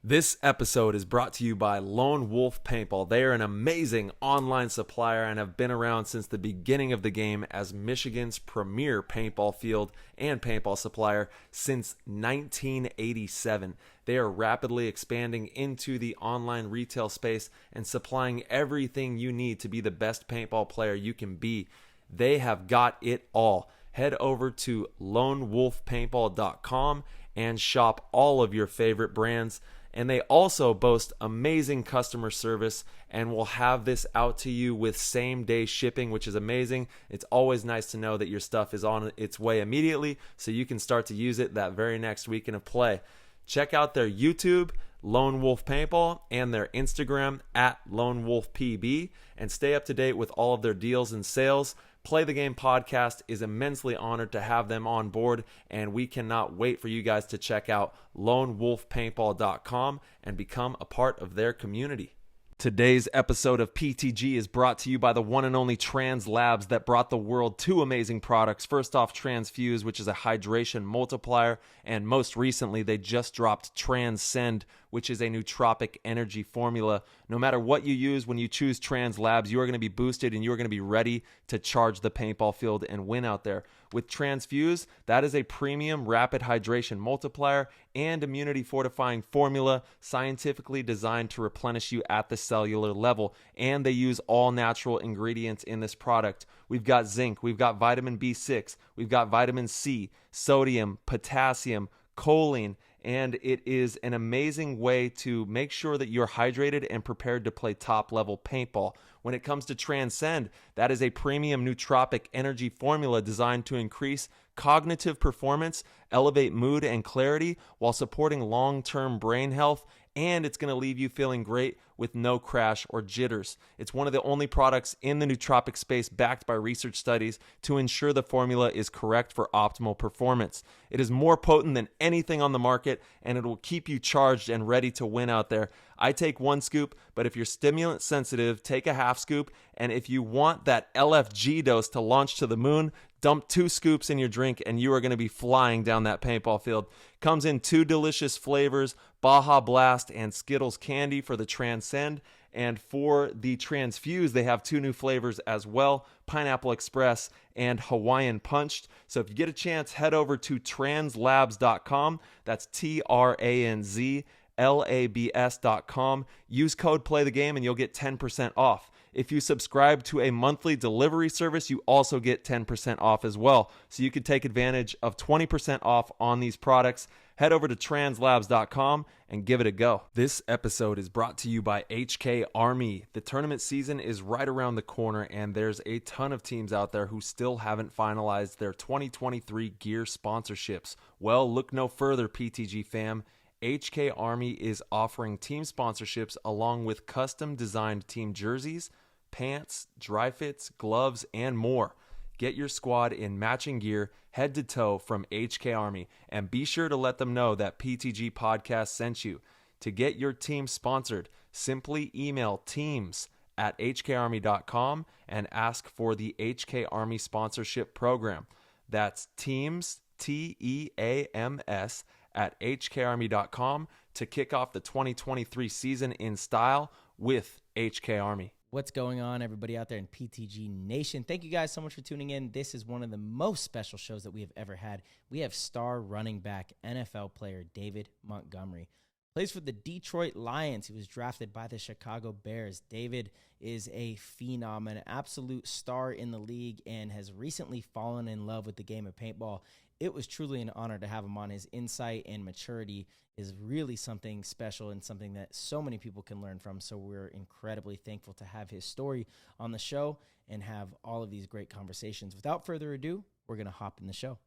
This episode is brought to you by Lone Wolf Paintball. They are an amazing online supplier and have been around since the beginning of the game as Michigan's premier paintball field and paintball supplier since 1987. They are rapidly expanding into the online retail space and supplying everything you need to be the best paintball player you can be. They have got it all. Head over to lonewolfpaintball.com and shop all of your favorite brands. And they also boast amazing customer service and will have this out to you with same day shipping, which is amazing. It's always nice to know that your stuff is on its way immediately so you can start to use it that very next weekend of play. Check out their YouTube, Lone Wolf Paintball, and their Instagram at Lone Wolf PB, and stay up to date with all of their deals and sales. Play the Game podcast is immensely honored to have them on board, and we cannot wait for you guys to check out lonewolfpaintball.com and become a part of their community. Today's episode of PTG is brought to you by the one and only Trans Labs that brought the world two amazing products. First off, Transfuse, which is a hydration multiplier, and most recently, they just dropped Transcend, which is a nootropic energy formula. No matter what you use, when you choose Trans Labs, you are going to be boosted and you are going to be ready to charge the paintball field and win out there. With Transfuse, that is a premium rapid hydration multiplier and immunity fortifying formula scientifically designed to replenish you at the cellular level. And they use all natural ingredients in this product. We've got zinc, we've got vitamin B6, we've got vitamin C, sodium, potassium, choline, and it is an amazing way to make sure that you're hydrated and prepared to play top level paintball. When it comes to Transcend, that is a premium nootropic energy formula designed to increase cognitive performance, elevate mood and clarity while supporting long-term brain health, and it's going to leave you feeling great with no crash or jitters. It's one of the only products in the nootropic space backed by research studies to ensure the formula is correct for optimal performance. It is more potent than anything on the market, and it will keep you charged and ready to win out there. I take one scoop, but if you're stimulant sensitive, take a half scoop. And if you want that LFG dose to launch to the moon, dump 2 scoops in your drink and you are going to be flying down that paintball field. Comes in 2 delicious flavors, Baja Blast and Skittles Candy for the Transcend. And for the Transfuse, they have 2 new flavors as well, Pineapple Express and Hawaiian Punched. So if you get a chance, head over to translabs.com. That's TRANZLABS.com. Use code PLAYTHEGAME and you'll get 10% off. If you subscribe to a monthly delivery service, you also get 10% off as well. So you can take advantage of 20% off on these products. Head over to translabs.com and give it a go. This episode is brought to you by HK Army. The tournament season is right around the corner, and there's a ton of teams out there who still haven't finalized their 2023 gear sponsorships. Well, look no further, PTG fam. HK Army is offering team sponsorships along with custom designed team jerseys, pants, dry fits, gloves, and more. Get your squad in matching gear head to toe from HK Army, and be sure to let them know that PTG Podcast sent you. To get your team sponsored, simply email teams@hkarmy.com and ask for the HK Army sponsorship program. That's teams, TEAMS, at hkarmy.com to kick off the 2023 season in style with HK Army. What's going on, everybody out there in PTG Nation? Thank you guys so much for tuning in. This is one of the most special shows that we have ever had. We have star running back NFL player David Montgomery. Plays for the Detroit Lions. He was drafted by the Chicago Bears. David is a phenom, an absolute star in the league, and has recently fallen in love with the game of paintball. It was truly an honor to have him on. His insight and maturity is really something special and something that so many people can learn from. So we're incredibly thankful to have his story on the show and have all of these great conversations. Without further ado, we're going to hop in the show.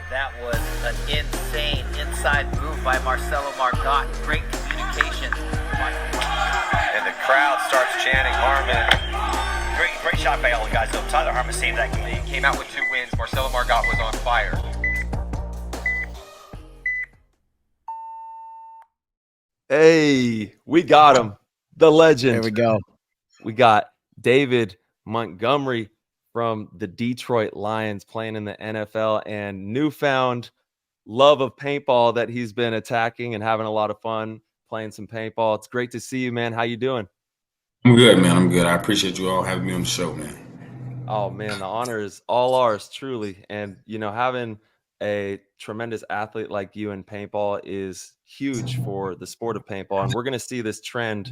That was an insane inside move by Marcelo Margot. Great communication. And the crowd starts chanting Harmon. Great shot by all the guys. So Tyler Harmon saved that game. He came out with 2 wins. Marcelo Margot was on fire. Hey, we got him. The legend. There we go. We got David Montgomery from the Detroit Lions playing in the NFL and newfound love of paintball that he's been attacking and having a lot of fun playing some paintball. It's great to see you, man. How you doing? I'm good, man. I'm good. I appreciate you all having me on the show, man. Oh man, the honor is all ours, truly. And having a tremendous athlete like you in paintball is huge for the sport of paintball, and we're going to see this trend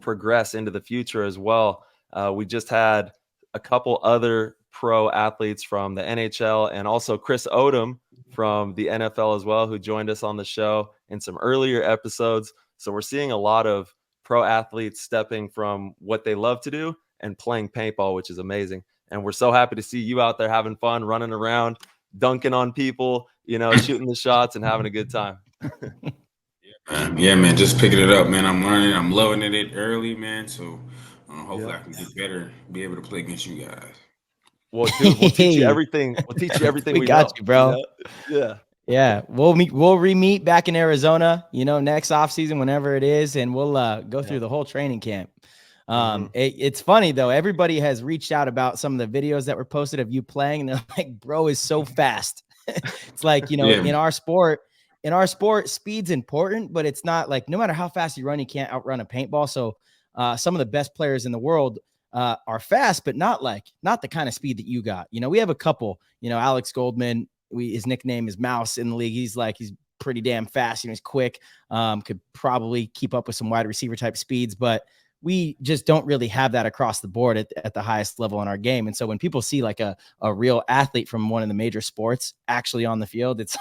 progress into the future as well. We just had a couple other pro athletes from the NHL and also Chris Odom from the NFL as well, who joined us on the show in some earlier episodes. So we're seeing a lot of pro athletes stepping from what they love to do and playing paintball, which is amazing. And we're so happy to see you out there having fun, running around, dunking on people, shooting the shots and having a good time. Yeah, man. Just picking it up, man. I'm learning. I'm loving it early, man. So hopefully I can get better, be able to play against you guys. Well, dude, we'll teach you everything. We'll teach you everything we got know, you, bro. Yeah. Yeah, we'll re-meet back in Arizona, next off season, whenever it is, and we'll go through the whole training camp. It's funny though. Everybody has reached out about some of the videos that were posted of you playing, and they're like, "Bro is so fast." It's like in our sport, speed's important, but it's not like no matter how fast you run, you can't outrun a paintball. So some of the best players in the world are fast, but not the kind of speed that you got. We have a couple. Alex Goldman. His nickname is Mouse in the league. He's pretty damn fast. He's quick. Could probably keep up with some wide receiver type speeds, but we just don't really have that across the board at the highest level in our game. And so when people see like a real athlete from one of the major sports actually on the field, it's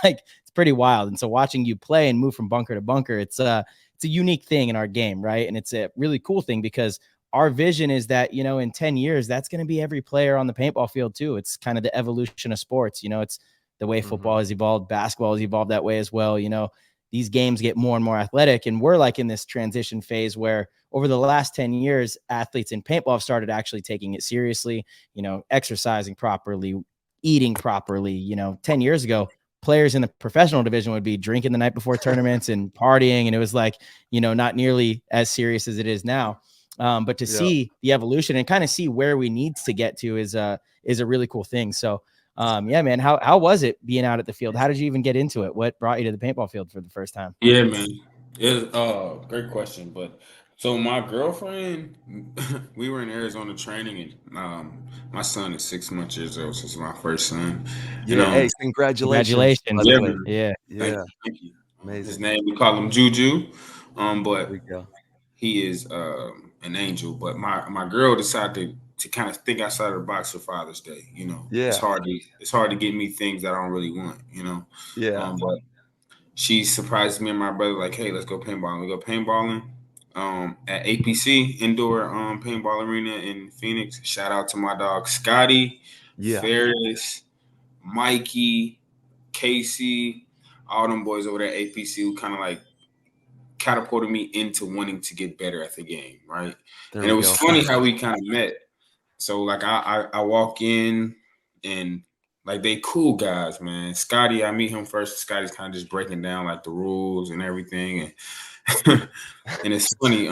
pretty wild. And so watching you play and move from bunker to bunker, it's a unique thing in our game, right? And it's a really cool thing because our vision is that, in 10 years, that's going to be every player on the paintball field too. It's kind of the evolution of sports. It's the way football has evolved, basketball has evolved that way as well. These games get more and more athletic, and we're in this transition phase where over the last 10 years, athletes in paintball have started actually taking it seriously, exercising properly, eating properly. 10 years ago, players in the professional division would be drinking the night before tournaments and partying. And it was not nearly as serious as it is now. But to see the evolution and kind of see where we need to get to is a really cool thing. So, yeah, man, how was it being out at the field? How did you even get into it? What brought you to the paintball field for the first time? Yeah, man. It's great question. But so my girlfriend, we were in Arizona training, and my son is 6 months old. So it's my first son. Yeah. And, Hey, congratulations. Yeah, yeah. Thank you. Amazing. His name, we call him Juju. But There we go. he is an angel. But my girl decided to kind of think outside of the box for Father's Day. Yeah. It's hard to get me things that I don't really want. Yeah. But she surprised me and my brother like, hey, let's go paintballing. We go paintballing at APC Indoor Paintball Arena in Phoenix. Shout out to my dog Scotty, Ferris, Mikey, Casey, all them boys over there at APC who kind of catapulted me into wanting to get better at the game, right? And it was funny how we kind of met. So I walk in and they cool guys, man. Scotty, I meet him first. Scotty's kind of just breaking down the rules and everything, and and it's funny.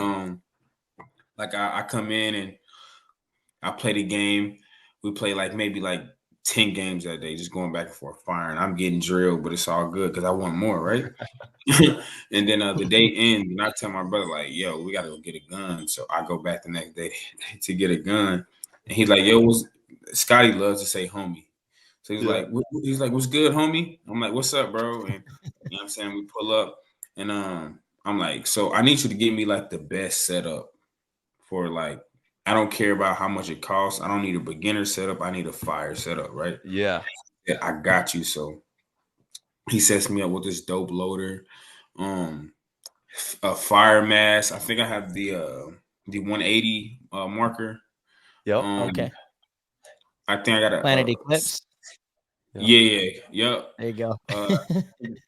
I come in and I play the game. We play maybe 10 games that day, just going back and forth, firing. I'm getting drilled, but it's all good because I want more, right? And then the day ends, and I tell my brother yo, we got to go get a gun. So I go back the next day to get a gun, and he's like, yo, Scotty loves to say homie. So he's like, what's good, homie? I'm like, what's up, bro? And you know what I'm saying? We pull up, and I'm like, so I need you to give me the best setup for I don't care about how much it costs. I don't need a beginner setup. I need a fire setup, right? Yeah. I got you. So he sets me up with this dope loader, a fire mask. I think I have the 180 marker. Yep. Okay. I think I got a Planet Eclipse. Yeah. Yep. There you go.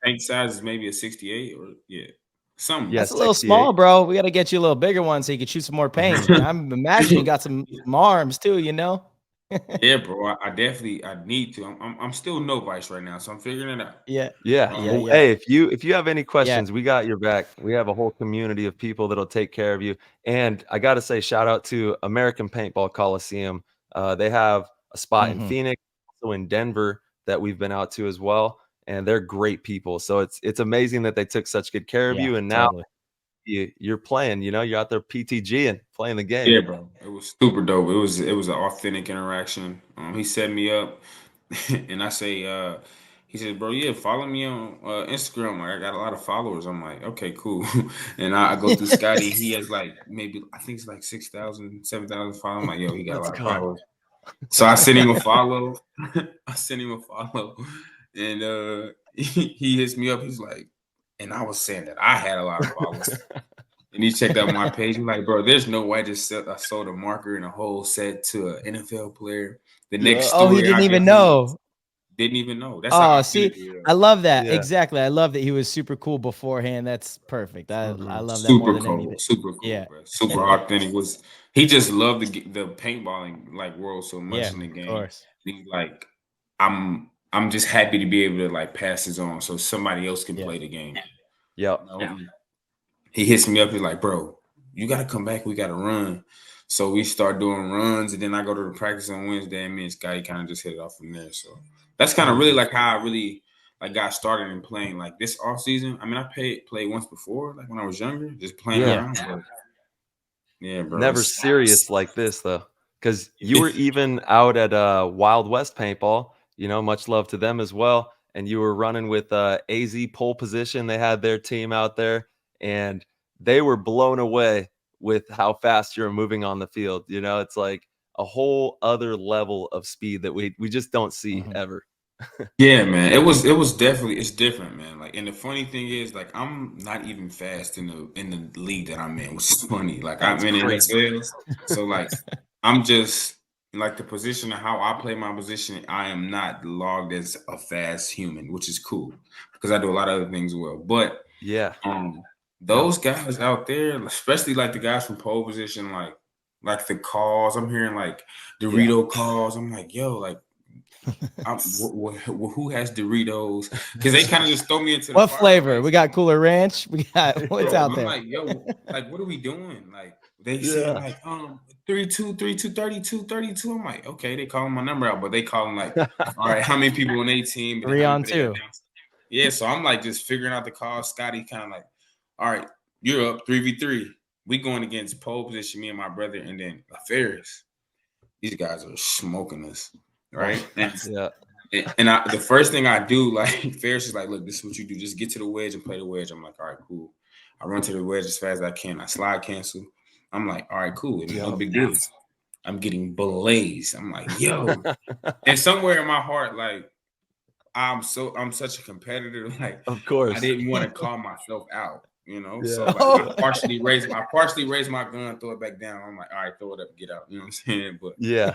Tank size is maybe a 68 or something. That's a little small, bro. We got to get you a little bigger one so you can shoot some more paint. I'm imagining you got some arms too, Yeah, bro. I need to. I'm still novice right now, so I'm figuring it out. Yeah. Hey, if you have any questions, we got your back. We have a whole community of people that'll take care of you. And I got to say, shout out to American Paintball Coliseum. They have a spot in Phoenix, also in Denver that we've been out to as well. and they're great people. So it's amazing that they took such good care of you, and now totally. you're playing. You're out there PTG and playing the game. Yeah, bro. It was super dope. It was an authentic interaction. He set me up, and I say, he said, "Bro, yeah, follow me on Instagram. Like, I got a lot of followers." I'm like, "Okay, cool." And I go through Scotty. He has like maybe I think it's like 6,000, 7,000 followers. I'm like, "Yo, he got a Let's lot of go. followers." So I sent him a follow. I sent him a follow, and he hits me up. He's like, and I was saying that I had a lot of followers. And he checked out my page. He's like, bro, there's no way I sold a marker and a whole set to an NFL player. The next Oh, he story didn't I even get know. didn't even know. That's how Oh, authentic see, it is. I love that. Yeah. Exactly. I love that he was super cool beforehand. That's perfect. I love that more Super than cool, anything. super cool, Yeah. bro. Super authentic. He just loved the paintballing like world so much Yeah, in the of game. course. He's like, I'm just happy to be able to like pass this on so somebody else can play the game. Yep. You know? He hits me up. He's like, bro, you got to come back. We got to run. So we start doing runs, and then I go to the practice on Wednesday, and me and Scotty kind of just hit it off from there. So that's kind of really like how I really like got started in playing like this off season. I mean, I played once before, like when I was younger, just playing around. But yeah, bro. Never serious like this though, because you were even out at Wild West Paintball. Much love to them as well. And you were running with AZ Pole Position. They had their team out there, and they were blown away with how fast you're moving on the field. It's like a whole other level of speed that we just don't see ever. Yeah, man. It was definitely it's different, man. Like, and the funny thing is, like, I'm not even fast in the league that I'm in, which is funny. Like, I'm in NFL, so like, I'm just like the position of how I play my position. I am not logged as a fast human, which is cool because I do a lot of other things well. But Yeah. those guys out there, especially like the guys from pole position, like the calls, I'm hearing like Dorito calls. I'm like, yo, like. Who has Doritos? Because they kind of just throw me into the What fire, flavor? like, We got Cooler Ranch. We got what's out I'm there. like, yo, like, what are we doing? Like, they say like 32, 32, 32, 32. I'm like, okay, they calling my number out, but they calling like, all right, how many people on a team? 3 on 2. Yeah, so I'm like just figuring out the call. Scotty kind of like, all right, you're up 3v3. We going against pole position, me and my brother, and then Ferris. These guys are smoking us. Right. Yeah. And the first thing I do, like Ferris is like, look, this is what you do. Just get to the wedge and play the wedge. I'm like, all right, cool. I run to the wedge as fast as I can. I slide cancel. I'm like, all right, cool. No big deal. I'm getting blazed. I'm like, yo. And somewhere in my heart, like, I'm such a competitor. Like, Of course. I didn't want to call myself out. Yeah. So like, I partially raised my gun, throw it back down. I'm like, all right, throw it up, get out. You know what I'm saying? But Yeah.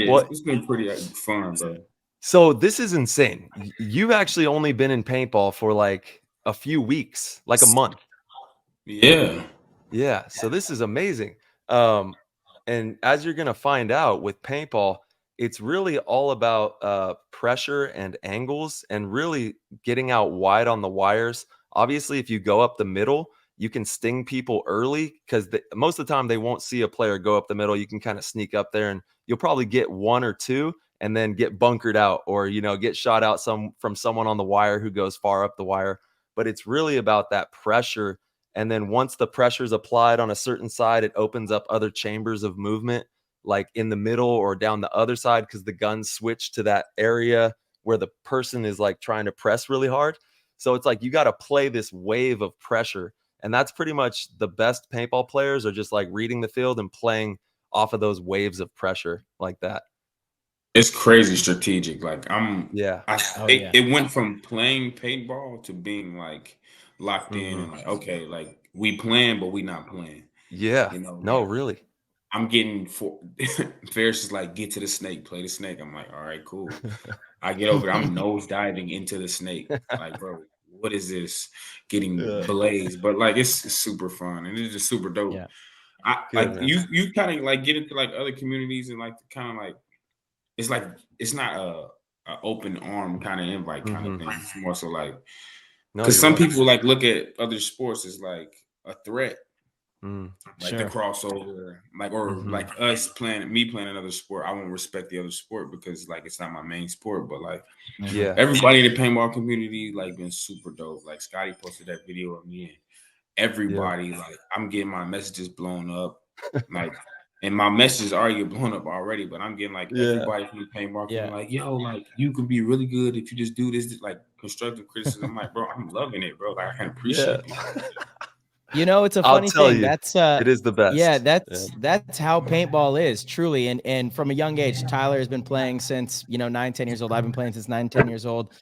well, it's been pretty fun, bro. So this is insane. You've actually only been in paintball for like a few weeks, like a month. Yeah. Yeah. So this is amazing. And as you're gonna find out with paintball, it's really all about pressure and angles and really getting out wide on the wires. Obviously, if you go up the middle, you can sting people early because most of the time they won't see a player go up the middle. You can kind of sneak up there and you'll probably get one or two and then get bunkered out or, get shot out from someone on the wire who goes far up the wire. But it's really about that pressure. And then once the pressure is applied on a certain side, it opens up other chambers of movement, like in the middle or down the other side, because the guns switch to that area where the person is like trying to press really hard. So it's like you got to play this wave of pressure. And that's pretty much the best paintball players are just like reading the field and playing off of those waves of pressure like that. It's crazy strategic. Like it went from playing paintball to being like locked in and like, okay, like we playing, but we not playing. Yeah. No, like, really. I'm getting Ferris is like, get to the snake, play the snake. I'm like, all right, cool. I get over there, I'm nose diving into the snake. Like, bro, what is this? Getting blazed. But like it's super fun and it's just super dope. Yeah. You kind of like get into like other communities and like kind of like it's like it's not a open arm kind of invite kind of thing. It's more so like because some people like look at other sports as like a threat. Like the crossover, like like me playing another sport. I won't respect the other sport because like it's not my main sport. But like everybody in the paintball community like been super dope. Like Scotty posted that video of me and everybody like I'm getting my messages blown up, like. And my messages are get blown up already, but I'm getting like everybody from the paintball community like, yo, like you can be really good if you just do this, like constructive criticism. I'm like, bro, I'm loving it, bro. Like I can appreciate people. You know, it's a I'll funny tell thing. you, That's it is the best. Yeah, that's how paintball is, truly. And from a young age, Tyler has been playing since, 9-10 years old. I've been playing since 9-10 years old.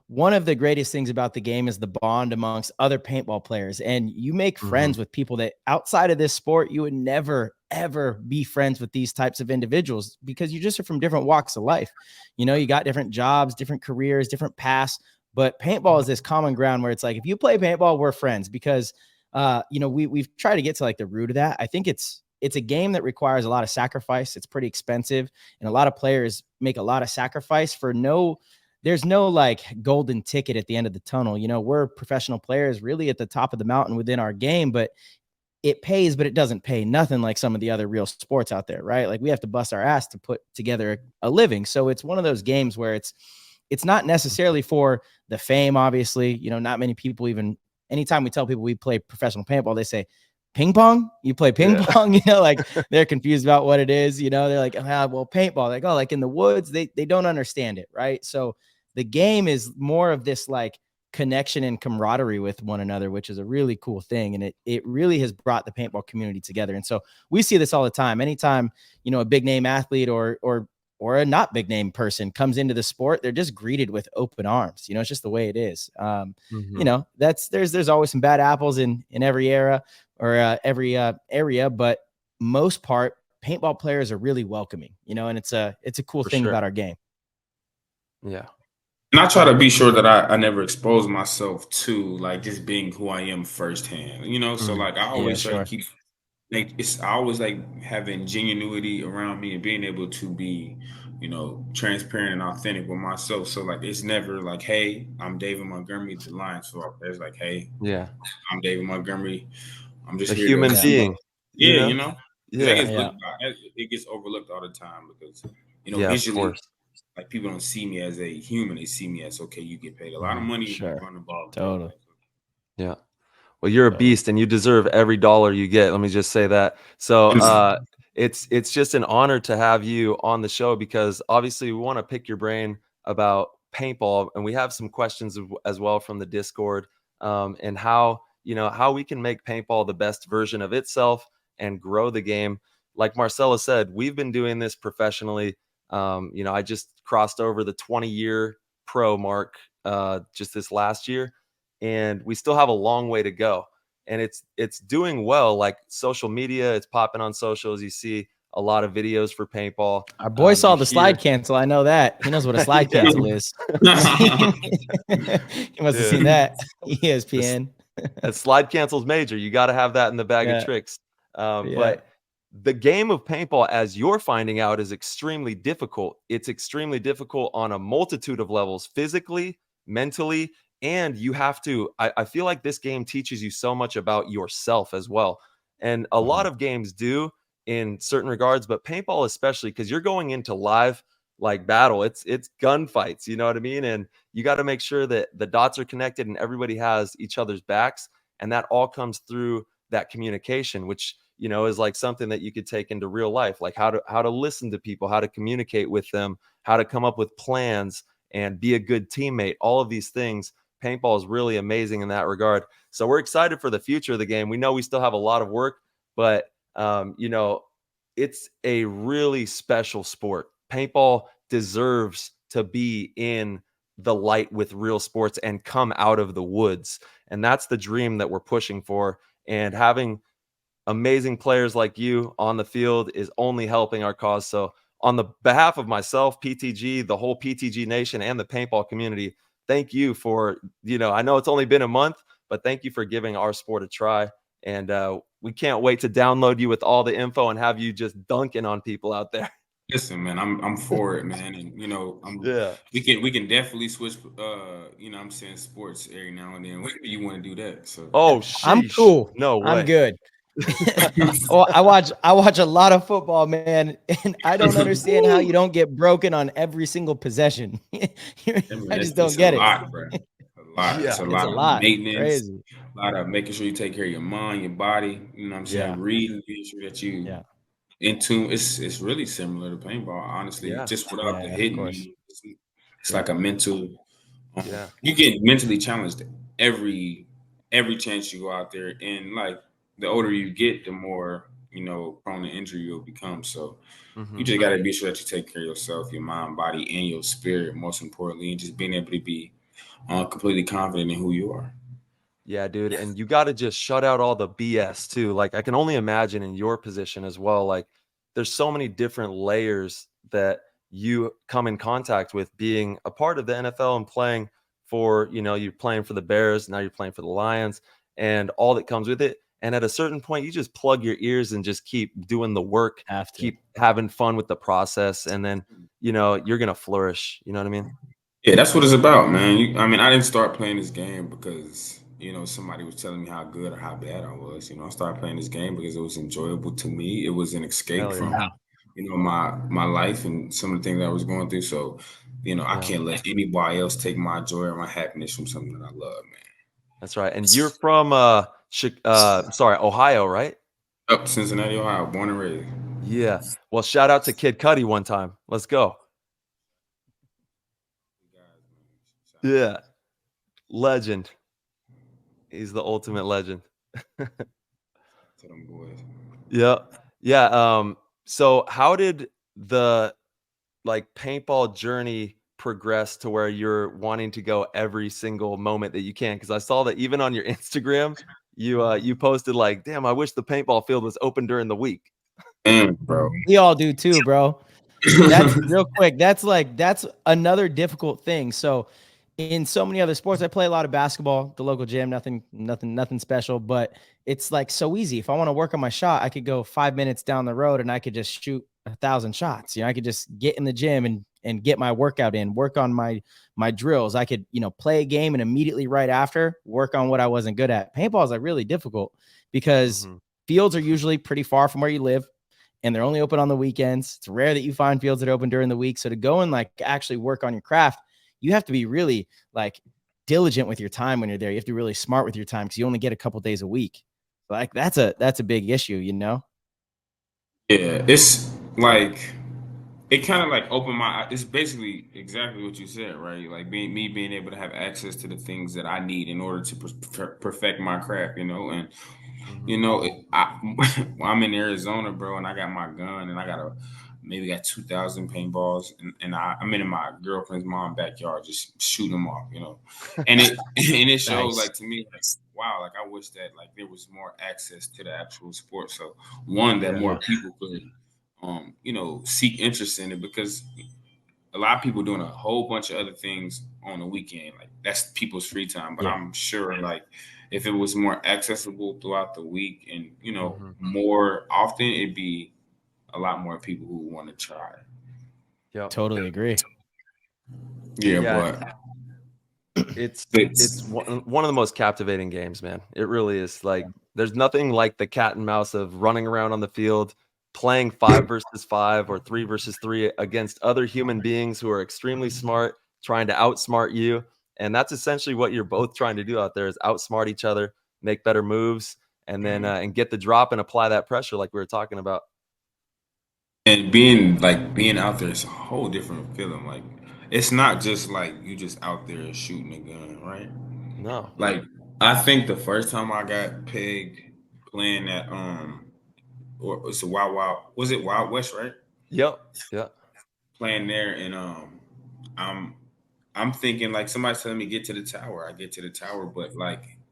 One of the greatest things about the game is the bond amongst other paintball players. And you make friends with people that outside of this sport, you would never, ever be friends with these types of individuals because you just are from different walks of life. You got different jobs, different careers, different paths. But paintball is this common ground where it's like, if you play paintball, we're friends because we've tried to get to like the root of that. I think it's a game that requires a lot of sacrifice. It's pretty expensive, and a lot of players make a lot of sacrifice for there's no like golden ticket at the end of the tunnel. We're professional players really at the top of the mountain within our game, but it pays, but it doesn't pay nothing like some of the other real sports out there, right? Like we have to bust our ass to put together a living. So it's one of those games where it's not necessarily for the fame, obviously. Not many people even, anytime we tell people we play professional paintball, they say, ping pong? You play ping pong? Like they're confused about what it is. They're like, well, paintball. Like, oh, like in the woods, they don't understand it, right? So the game is more of this like connection and camaraderie with one another, which is a really cool thing. And it really has brought the paintball community together. And so we see this all the time. Anytime, a big name athlete or a not big name person comes into the sport, they're just greeted with open arms. It's just the way it is. There's always some bad apples in every era or every area, but most part paintball players are really welcoming, and it's a cool thing about our game. Yeah. And I try to be sure that I never expose myself to like just being who I am firsthand, so like I always try to keep like I always like having genuinity around me and being able to be, transparent and authentic with myself. So like it's never like, hey, I'm David Montgomery, the Lions. So there's like, hey, I'm David Montgomery. I'm just a here human to being. It gets overlooked all the time because visually, like people don't see me as a human. They see me as okay, you get paid a lot of money if you run the ball. Totally. Yeah. Well, you're a beast and you deserve every dollar you get. Let me just say that. So it's just an honor to have you on the show because obviously we want to pick your brain about paintball, and we have some questions as well from the Discord, and how we can make paintball the best version of itself and grow the game. Like Marcella said, we've been doing this professionally. I just crossed over the 20-year pro mark just this last year. And we still have a long way to go, and it's doing well. Like social media, it's popping on socials. You see a lot of videos for paintball. Our boy saw the slide cancel. I know that. He knows what a slide cancel is. He must have seen that. ESPN. That slide cancel's major. You got to have that in the bag of tricks. But the game of paintball, as you're finding out, is extremely difficult. It's extremely difficult on a multitude of levels, physically, mentally. And you have to, I feel like this game teaches you so much about yourself as well. And a lot of games do in certain regards, but paintball especially, because you're going into live like battle. It's gunfights, you know what I mean? And you got to make sure that the dots are connected and everybody has each other's backs. And that all comes through that communication, which, is like something that you could take into real life, like how to listen to people, how to communicate with them, how to come up with plans and be a good teammate. All of these things. Paintball is really amazing in that regard. So we're excited for the future of the game. We know we still have a lot of work, but it's a really special sport. Paintball deserves to be in the light with real sports and come out of the woods. And that's the dream that we're pushing for. And having amazing players like you on the field is only helping our cause. So on the behalf of myself, PTG, the whole PTG Nation, and the paintball community, thank you for, I know it's only been a month, but thank you for giving our sport a try. And we can't wait to download you with all the info and have you just dunking on people out there. Listen, man, I'm for it, man. And we can definitely switch I'm saying sports every now and then. You want to do that. So I'm cool. No way. I'm good. Well, I watch a lot of football, man, and I don't understand how you don't get broken on every single possession. I just don't It's get a it. lot, bro. A lot. Yeah. It's a It's lot a of lot. maintenance. Crazy. A lot of making sure you take care of your mind, your body. You know what I'm saying? Yeah. Reading, making sure that you Yeah. in tune. It's really similar to paintball, honestly. Yeah. Just without the Yeah. Of hitting, course. it's Yeah. like a mental. Yeah. You get mentally challenged every chance you go out there, and like the older you get, the more prone to injury you'll become. So you Hmm. just got to be sure that you take care of yourself, your mind, body, and your spirit, most importantly, and just being able to be completely confident in who you are. Yeah, dude. And you got to just shut out all the BS too. Like, I can only imagine in your position as well. Like, there's so many different layers that you come in contact with being a part of the NFL and playing for, you're playing for the Bears. Now you're playing for the Lions and all that comes with it. And at a certain point, you just plug your ears and just keep doing the work, Have to. keep having fun with the process. And then, you're going to flourish. You know what I mean? Yeah, that's what it's about, man. I mean, I didn't start playing this game because somebody was telling me how good or how bad I was. I started playing this game because it was enjoyable to me. It was an escape Hell from yeah. my life and some of the things I was going through. So, I Yeah. can't let anybody else take my joy or my happiness from something that I love, man. That's right. And you're from Ohio, right? Up Cincinnati, Ohio, born and raised. Yeah. Well, shout out to Kid Cudi one time. Let's go. Yeah. Legend. He's the ultimate legend. To them boys. Yeah. Yeah. So how did the paintball journey progress to where you're wanting to go every single moment that you can? Because I saw that even on your Instagram, you posted like, damn, I wish the paintball field was open during the week. Damn, bro. We all do too, bro. That's real quick. That's another difficult thing. So in so many other sports, I play a lot of basketball, the local gym, nothing special, but it's like so easy. If I want to work on my shot, I could go 5 minutes down the road and I could just shoot 1,000 shots. I could just get in the gym and get my workout in, work on my drills. I could, play a game and immediately right after work on what I wasn't good at. Paintball is like really difficult because fields are usually pretty far from where you live, and they're only open on the weekends. It's rare that you find fields that are open during the week. So to go and actually work on your craft, you have to be really diligent with your time when you're there. You have to be really smart with your time because you only get a couple days a week. That's a big issue, Yeah, it's like it kind of opened my. It's basically exactly what you said, right? Like being able to have access to the things that I need in order to perfect my craft, and I'm in Arizona, bro, and I got my gun, and I maybe got 2,000 paintballs, and I'm in my girlfriend's mom backyard just shooting them off, and it and it shows Nice. to me wow, I wish that there was more access to the actual sport, so one that more people could seek interest in it, because a lot of people doing a whole bunch of other things on the weekend. That's people's free time. But Yeah. I'm sure if it was more accessible throughout the week and more often, it'd be a lot more people who want to try. Yeah. Totally agree. Yeah, Yeah. but it's one of the most captivating games, man. It really is. There's nothing like the cat and mouse of running around on the field, playing 5 versus 5 or 3 versus 3 against other human beings who are extremely smart, trying to outsmart you. And that's essentially what you're both trying to do out there, is outsmart each other, make better moves, and then and get the drop and apply that pressure like we were talking about. and being out there is a whole different feeling. It's not just you just out there shooting a gun, right? No. I think the first time I got pegged playing that or it's a was it Wild West, right? Yep. Yeah. Playing there, and I'm I'm thinking somebody's telling me get to the tower. I get to the tower, but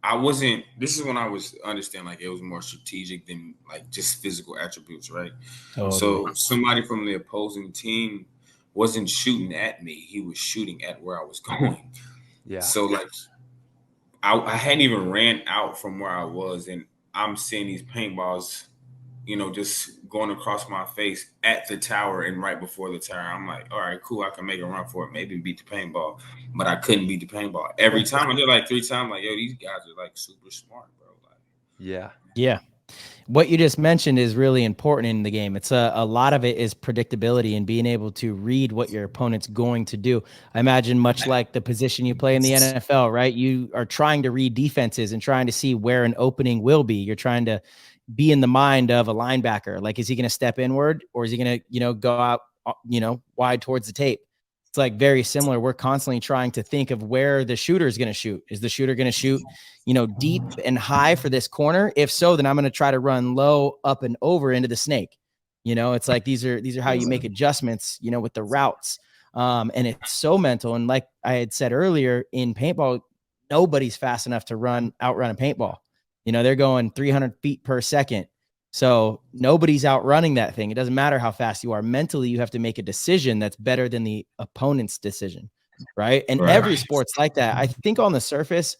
I wasn't. This is when I was understand it was more strategic than just physical attributes, right? Totally. So somebody from the opposing team wasn't shooting at me; he was shooting at where I was going. Yeah. So I hadn't even ran out from where I was, and I'm seeing these paintballs, just going across my face at the tower and right before the tower. I'm like, all right, cool. I can make a run for it, maybe beat the paintball, but I couldn't beat the paintball. Every time I did 3 times, yo, these guys are super smart, bro. Yeah. Yeah. What you just mentioned is really important in the game. It's a lot of it is predictability and being able to read what your opponent's going to do. I imagine much like the position you play in the NFL, right? You are trying to read defenses and trying to see where an opening will be. You're trying to be in the mind of a linebacker. Like, is he going to step inward or is he going to, go out, wide towards the tape? It's like very similar. We're constantly trying to think of where the shooter is going to shoot. Is the shooter going to shoot, deep and high for this corner? If so, then I'm going to try to run low, up and over into the snake. It's like these are how you make adjustments, with the routes. And it's so mental. And like I had said earlier, in paintball, nobody's fast enough to outrun a paintball. They're going 300 feet per second. So nobody's outrunning that thing. It doesn't matter how fast you are. Mentally, you have to make a decision that's better than the opponent's decision, right? And every sport's like that. I think on the surface,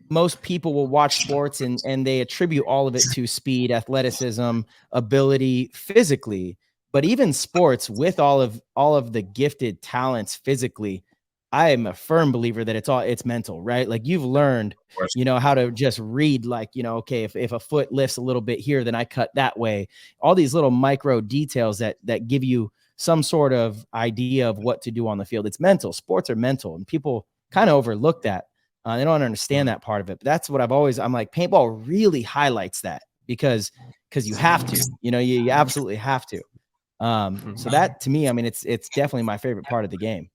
most people will watch sports and they attribute all of it to speed, athleticism, ability, physically. But even sports, with all of the gifted talents physically, I am a firm believer that it's mental, right? Like, you've learned, how to just read, like, okay, if a foot lifts a little bit here, then I cut that way. All these little micro details that give you some sort of idea of what to do on the field. It's mental. Sports are mental, and people kind of overlook that. They don't understand that part of it. But that's what I'm like, paintball really highlights that because you have to, you absolutely have to. So that, to me, I mean, it's definitely my favorite part of the game.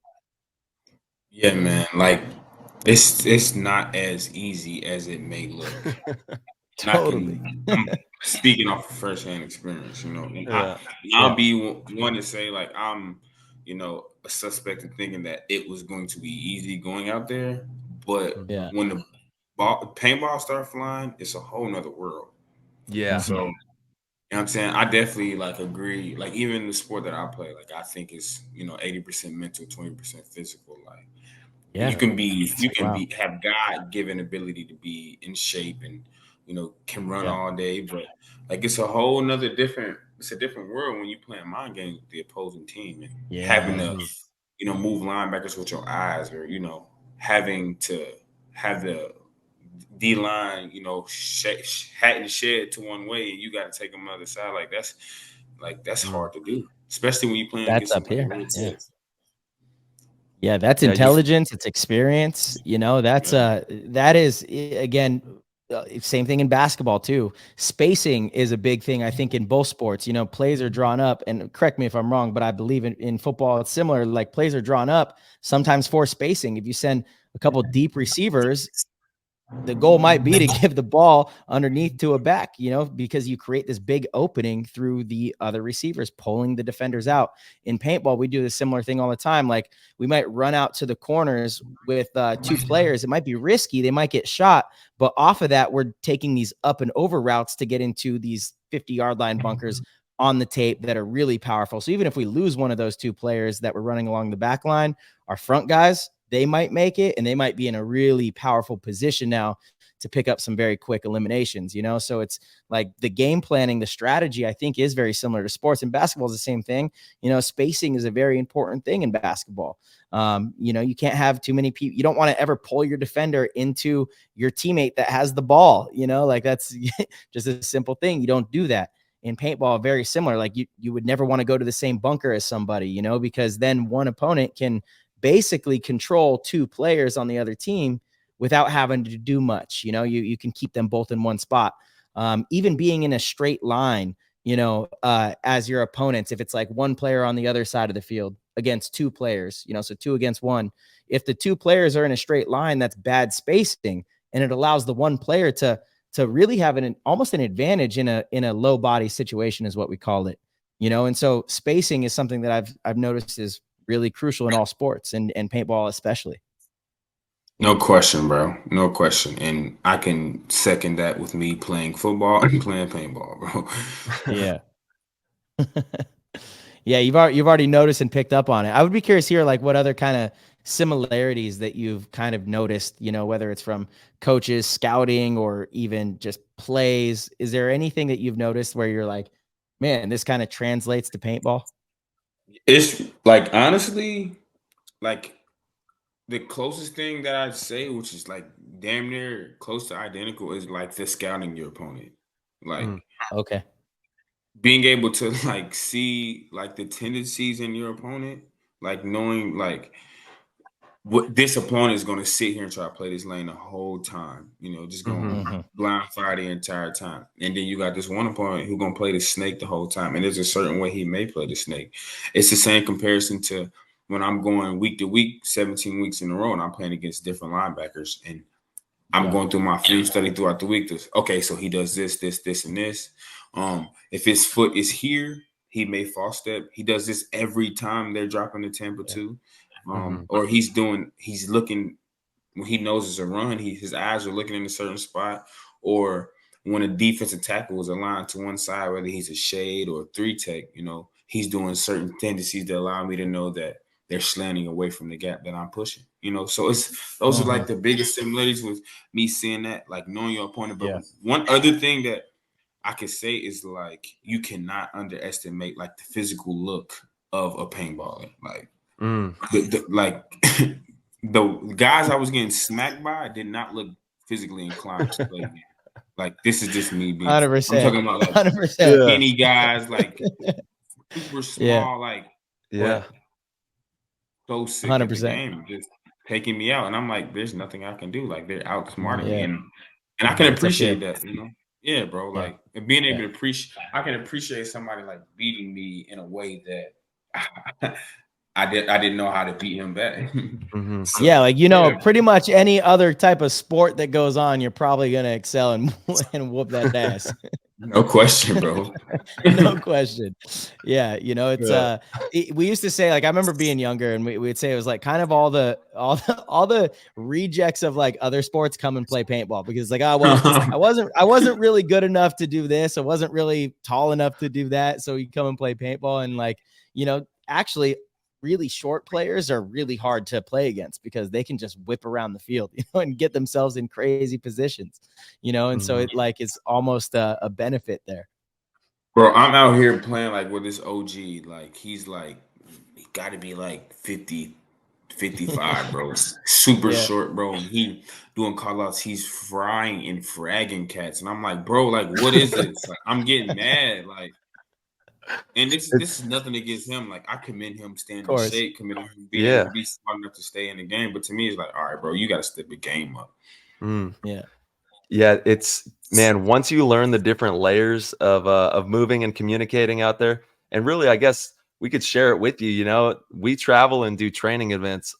Yeah, man. Like, it's not as easy as it may look. Totally. I'm speaking off of firsthand experience, And I'll be one to say, like, I'm, a suspect in thinking that it was going to be easy going out there. But when the paintball start flying, it's a whole nother world. Yeah. So, you know what I'm saying? I definitely, like, agree. Like, even the sport that I play, like, I think it's, 80% mental, 20% physical. Like, you can have God-given ability to be in shape and, can run all day. But, like, it's a whole nother it's a different world when you're playing mind games with the opposing team and having to, move linebackers with your eyes, or, having to have the D line, hat and shed to one way, and you got to take them on the other side. That's hard to do, especially when you're playing That's against up here. somebody. Yeah, that's intelligence. It's experience. That is, again, same thing in basketball too. Spacing is a big thing, I think, in both sports. Plays are drawn up, and correct me if I'm wrong, but I believe in football it's similar. Like, plays are drawn up sometimes for spacing. If you send a couple deep receivers, the goal might be to give the ball underneath to a back, because you create this big opening through the other receivers, pulling the defenders out. In paintball, we do the similar thing all the time. Like, we might run out to the corners with two players. It might be risky. They might get shot, but off of that, we're taking these up and over routes to get into these 50-yard line bunkers on the tape that are really powerful. So even if we lose one of those two players that were running along the back line, our front guys, they might make it, and they might be in a really powerful position now to pick up some very quick eliminations, So it's like the game planning, the strategy, I think, is very similar to sports. And basketball is the same thing. Spacing is a very important thing in basketball. You can't have too many people. You don't want to ever pull your defender into your teammate that has the ball, like, that's just a simple thing. You don't do that. In paintball, very similar. Like, you would never want to go to the same bunker as somebody, because then one opponent can basically control two players on the other team without having to do much. You can keep them both in one spot. Even being in a straight line, as your opponents, if it's like one player on the other side of the field against two players, so two against one, if the two players are in a straight line, that's bad spacing. And it allows the one player to really have almost an advantage in a low body situation, is what we call it, and so spacing is something that I've noticed is really crucial in all sports, and paintball especially. No question, bro. No question. And I can second that with me playing football and playing paintball, bro. Yeah. Yeah, you've already noticed and picked up on it. I would be curious here, like, what other kind of similarities that you've kind of noticed, whether it's from coaches, scouting, or even just plays. Is there anything that you've noticed where you're like, man, this kind of translates to paintball? It's like, honestly, like, the closest thing that I'd say, which is like damn near close to identical, is like the scouting your opponent. Like Mm. Okay. being able to like see like the tendencies in your opponent, like knowing like what this opponent is going to sit here and try to play this lane the whole time, just going Mhm. Mm-hmm. blind fire the entire time. And then you got this one opponent who's going to play the snake the whole time. And there's a certain way he may play the snake. It's the same comparison to when I'm going week to week, 17 weeks in a row, and I'm playing against different linebackers. And I'm going through my film study throughout the week. Okay, so he does this, and this. If his foot is here, he may false step. He does this every time they're dropping the Tampa 2. Mhm. Or he's looking when he knows it's a run, his eyes are looking in a certain spot, or when a defensive tackle is aligned to one side, whether he's a shade or a 3-tech, he's doing certain tendencies that allow me to know that they're slanting away from the gap that I'm pushing, So those are like the biggest similarities with me seeing that, like knowing your opponent. But one other thing that I could say is like you cannot underestimate like the physical look of a paintballer. Like Mm. like the guys I was getting smacked by did not look physically inclined to play again. Like this is just me being. 100%. I'm talking about like 100%. skinny guys, like super small, like Yeah. but so sick at the 100%. game, just taking me out, and I'm like, there's nothing I can do. Like they're outsmarting me, Yeah. and I can It's a fear. appreciate that. Yeah, bro. Yeah. Like and being able to appreciate, I can appreciate somebody like beating me in a way that I didn't know how to beat him back. Mhm. So, Yeah, like pretty much any other type of sport that goes on, you're probably gonna excel and whoop that ass. no question, bro. No question. Yeah, it's we used to say, like, I remember being younger and we'd say it was like kind of all the rejects of like other sports come and play paintball, because like, oh well, I wasn't really good enough to do this, I wasn't really tall enough to do that, so you come and play paintball. And like, actually really short players are really hard to play against because they can just whip around the field, and get themselves in crazy positions, and so it like is almost a benefit there. Bro, I'm out here playing like with this OG. Like he got to be like 50, 55, bro. Super short, bro. And he doing call outs. He's frying and fragging cats. And I'm like, bro, like, what is this? Like, I'm getting mad. Like, and this is nothing against him. Like, I commend him staying in shape, commend him being able to be smart enough to stay in the game. But to me, it's like, all right, bro, you got to step the game up. Yeah. Yeah, it's man, once you learn the different layers of moving and communicating out there, and really I guess we could share it with you, we travel and do training events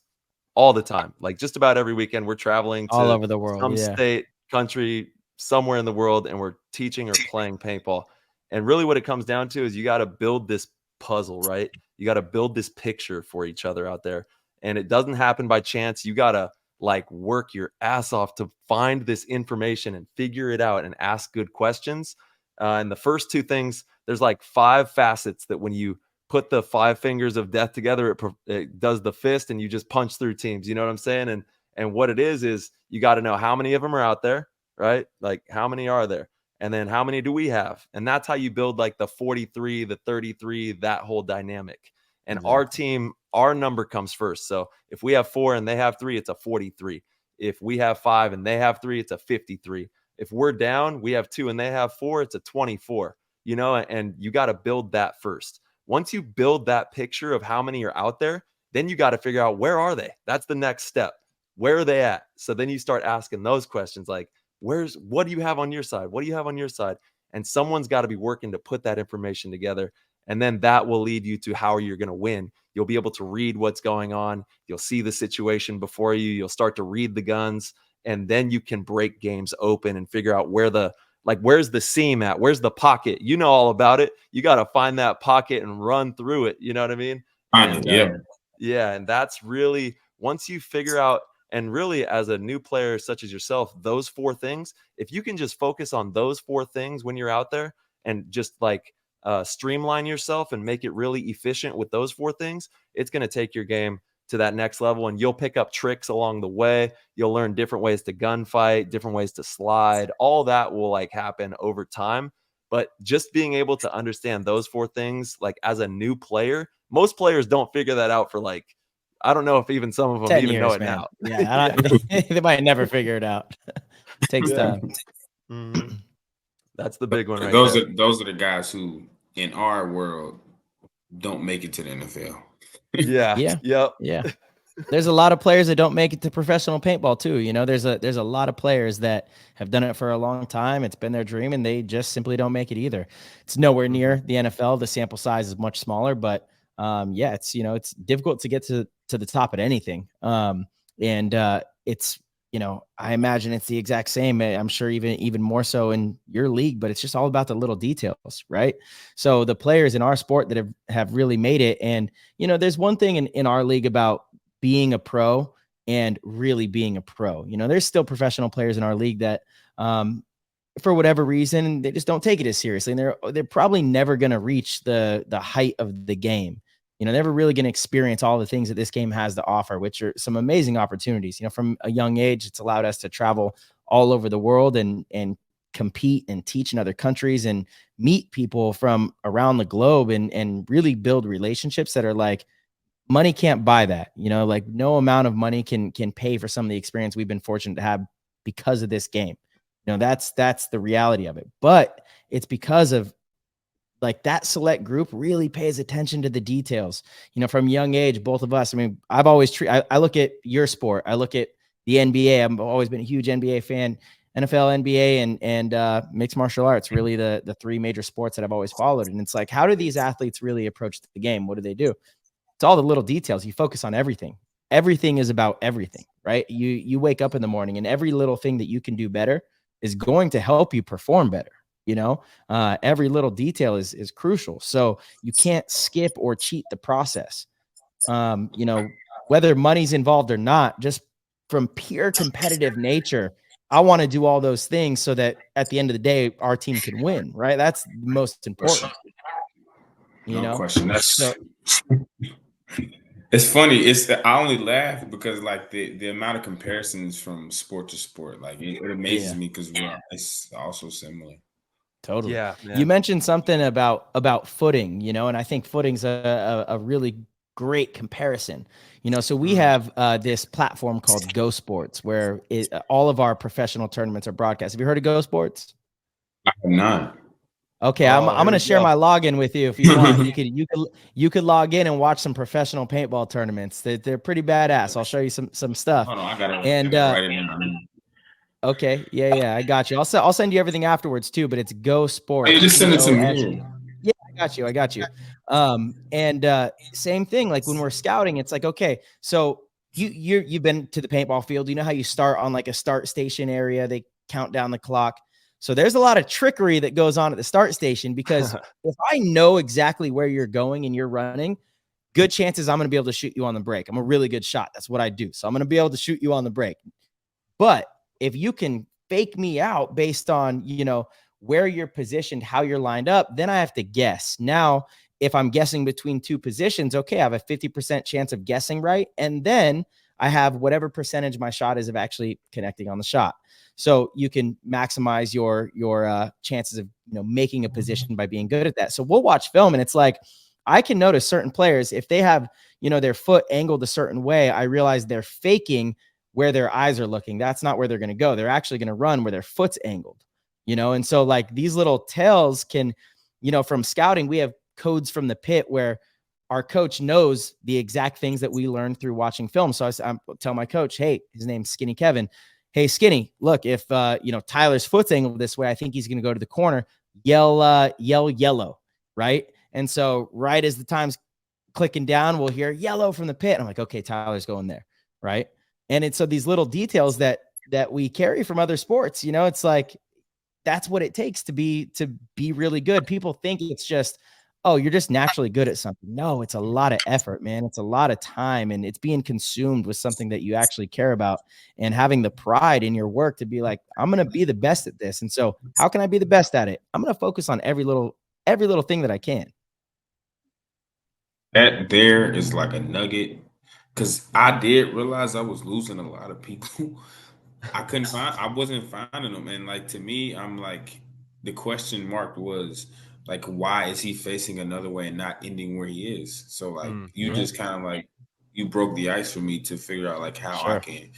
all the time. Like just about every weekend we're traveling All to over the world. some Yeah. state, country, somewhere in the world, and we're teaching or playing paintball. And really what it comes down to is you got to build this puzzle, right? You got to build this picture for each other out there. And it doesn't happen by chance. You got to like work your ass off to find this information and figure it out and ask good questions. And the first two things, there's like 5 facets that when you put the 5 fingers of death together, it does the fist and you just punch through teams. You know what I'm saying? And what it is you got to know how many of them are out there, right? Like how many are there? And then how many do we have? And that's how you build like the 43, the 33, that whole dynamic. And our team, our number comes first. So if we have 4 and they have 3, it's a 43. If we have 5 and they have 3, it's a 53. If we're down, we have 2 and they have 4, it's a 24. And you got to build that first. Once you build that picture of how many are out there, then you got to figure out where are they? That's the next step. Where are they at? So then you start asking those questions like, what do you have on your side? What do you have on your side? And someone's got to be working to put that information together. And then that will lead you to how you're going to win. You'll be able to read what's going on. You'll see the situation before you. You'll start to read the guns. And then you can break games open and figure out where's the seam at? Where's the pocket? You know all about it. You got to find that pocket and run through it. You know what I mean? And, yeah. And that's really, once you figure out, and really as a new player such as yourself, those 4 things, if you can just focus on those 4 things when you're out there and just like streamline yourself and make it really efficient with those 4 things, it's going to take your game to that next level. And you'll pick up tricks along the way. You'll learn different ways to gunfight, different ways to slide. All that will like happen over time. But just being able to understand those 4 things, like as a new player, most players don't figure that out for like I don't know if even some of them 10 even know years, it man. now. Yeah, they might never figure it out. Takes Yeah. time. Mhm. That's the big one right Those there. are the guys who, in our world, don't make it to the NFL. Yeah. Yeah. Yep. Yeah. There's a lot of players that don't make it to professional paintball too. You know, there's a lot of players that have done it for a long time. It's been their dream, and they just simply don't make it either. It's nowhere Mhm. near the NFL. The sample size is much smaller, but yeah, it's it's difficult to get to the top at anything. And it's I imagine it's the exact same. I'm sure even more so in your league, but it's just all about the little details, right? So the players in our sport that have really made it, and there's one thing in our league about being a pro and really being a pro. There's still professional players in our league that, for whatever reason, they just don't take it as seriously, and they're probably never going to reach the height of the game. Never really going to experience all the things that this game has to offer, which are some amazing opportunities. From a young age, it's allowed us to travel all over the world and compete and teach in other countries and meet people from around the globe and really build relationships that are like, money can't buy that. Like no amount of money can pay for some of the experience we've been fortunate to have because of this game. That's the reality of it. But it's because of like that select group really pays attention to the details. From young age, both of us. I mean, I've always I look at your sport. I look at the NBA. I've always been a huge NBA fan. NFL, NBA, and mixed martial arts. Really, the three major sports that I've always followed. And it's like, how do these athletes really approach the game? What do they do? It's all the little details. You focus on everything. Everything is about everything, right? You wake up in the morning, and every little thing that you can do better is going to help you perform better. Every little detail is crucial. So you can't skip or cheat the process. Whether money's involved or not, just from pure competitive nature, I want to do all those things so that at the end of the day, our team can win, right? That's most important. No question. That's So it's funny. I only laugh because like the amount of comparisons from sport to sport, like it amazes yeah. me because it's also similar. Totally. Yeah, You man. mentioned something about footing, and I think footing's a really great comparison. So we have this platform called Go Sports where all of our professional tournaments are broadcast. Have you heard of Go Sports? I have not. Okay, I'm Oh, I'm here gonna we share go. my login with you if you want. You could log in and watch some professional paintball tournaments. They're pretty badass. I'll show you some stuff. Hold on, I gotta And write it down. okay, yeah, I got you. I'll send you everything afterwards too. But it's Go Oh, you Sports. just send it to GOS. me. Yeah, I got you. And same thing, like when we're scouting, it's like, okay, so you've been to the paintball field. You know how you start on like a start station area, they count down the clock. So there's a lot of trickery that goes on at the start station because if I know exactly where you're going and you're running, good chances I'm going to be able to shoot you on the break. I'm a really good shot. That's what I do. So I'm going to be able to shoot you on the break. But if you can fake me out based on, where you're positioned, how you're lined up, then I have to guess. Now, if I'm guessing between two positions, okay, I have a 50% chance of guessing right. And then I have whatever percentage my shot is of actually connecting on the shot. So you can maximize your chances of, making a position by being good at that. So we'll watch film and it's like, I can notice certain players, if they have, their foot angled a certain way, I realize they're faking where their eyes are looking. That's not where they're going to go. They're actually going to run where their foot's angled, and so like these little tells can, from scouting, we have codes from the pit where our coach knows the exact things that we learned through watching film. So I tell my coach, hey, his name's Skinny Kevin. Hey, Skinny, look, if, Tyler's foot's angled this way, I think he's going to go to the corner, yell yellow. Right. And so right as the time's clicking down, we'll hear yellow from the pit. I'm like, okay, Tyler's going there. Right. And it's so these little details that we carry from other sports, it's like, that's what it takes to be really good. People think it's just, oh, you're just naturally good at something. No, it's a lot of effort, man. It's a lot of time, and it's being consumed with something that you actually care about and having the pride in your work to be like, I'm going to be the best at this. And so how can I be the best at it? I'm going to focus on every little thing that I can. That there is like a nugget because I did realize I was losing a lot of people. I wasn't finding them. And like to me, I'm like, the question mark was like, why is he facing another way and not ending where he is? So like, Mm, you mhm. just kind of like, you broke the ice for me to figure out like how I can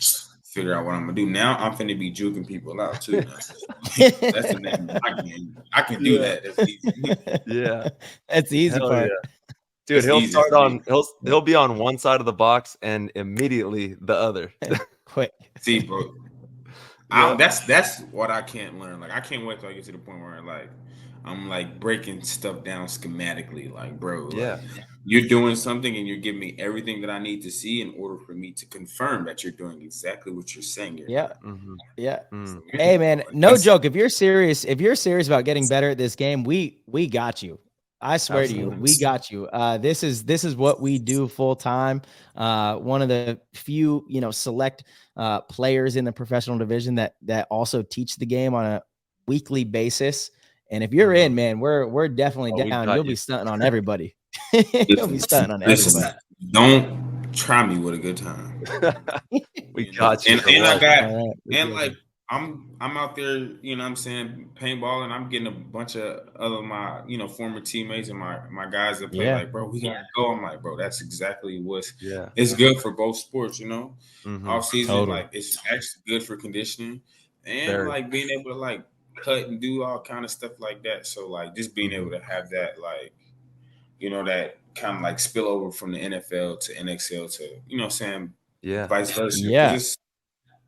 figure out what I'm gonna do. Now I'm finna be juking people out too. Now. That's the name of my game. I can do that. That's easy. Yeah. That's the easy Hell part. yeah. Dude, That's he'll easy start for me. on he'll be on one side of the box and immediately the other. Quick. See, bro. Yeah. That's what I can't learn. Like I can't wait till I get to the point where like I'm like breaking stuff down schematically. Like, bro, Yeah. like you're doing something and you're giving me everything that I need to see in order for me to confirm that you're doing exactly what you're saying you're Yeah. Mhm. Yeah. Mm. Hey man, Like, no that's- joke. If you're serious about getting better at this game, we got you. I swear to you, Absolutely. we got you. This is what we do full time. One of the few, select players in the professional division that also teach the game on a weekly basis. And if you're in, man, we're definitely Oh, we down. got You'll you. be stunting on everybody. You'll be stunting on Listen, everybody. don't try me with a good time. We You know? got you. And I got All right, we and got like you. I'm out there, you know what I'm saying, paintball, and I'm getting a bunch of other my, former teammates and my guys that play like, bro, we gotta go. I'm like, bro, that's exactly what's Yeah. it's good for both sports, Mhm. Off season, Totally. like it's actually good for conditioning and Very. like being able to like cut and do all kind of stuff like that. So like just being able Mhm. to have that like, that kind of like spill over from the NFL to NXL to, what I'm saying, Yeah. vice versa. Yeah. Because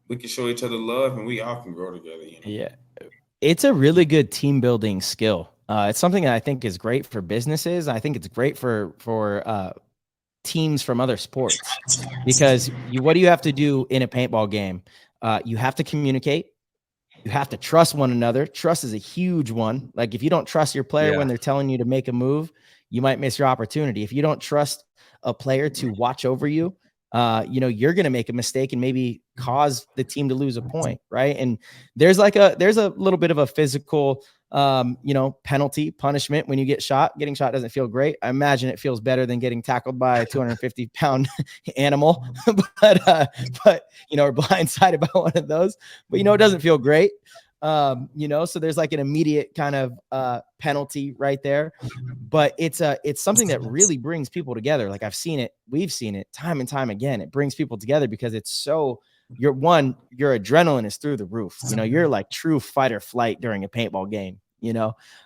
we can show each other love and we all can grow together. Yeah. It's a really good team building skill. It's something that I think is great for businesses. I think it's great for teams from other sports because what do you have to do in a paintball game? You have to communicate. You have to trust one another. Trust is a huge one. Like if you don't trust your player when they're telling you to make a move, you might miss your opportunity. If you don't trust a player to watch over you, you're going to make a mistake and maybe cause the team to lose a point. Right. And there's a little bit of a physical, penalty punishment when you get shot. Getting shot doesn't feel great. I imagine it feels better than getting tackled by a 250-pound animal, but or blindsided by one of those, but it doesn't feel great. So there's like an immediate kind of penalty right there, but it's something that really brings people together. Like we've seen it time and time again. It brings people together because it's so your adrenaline is through the roof. You're like true fight or flight during a paintball game,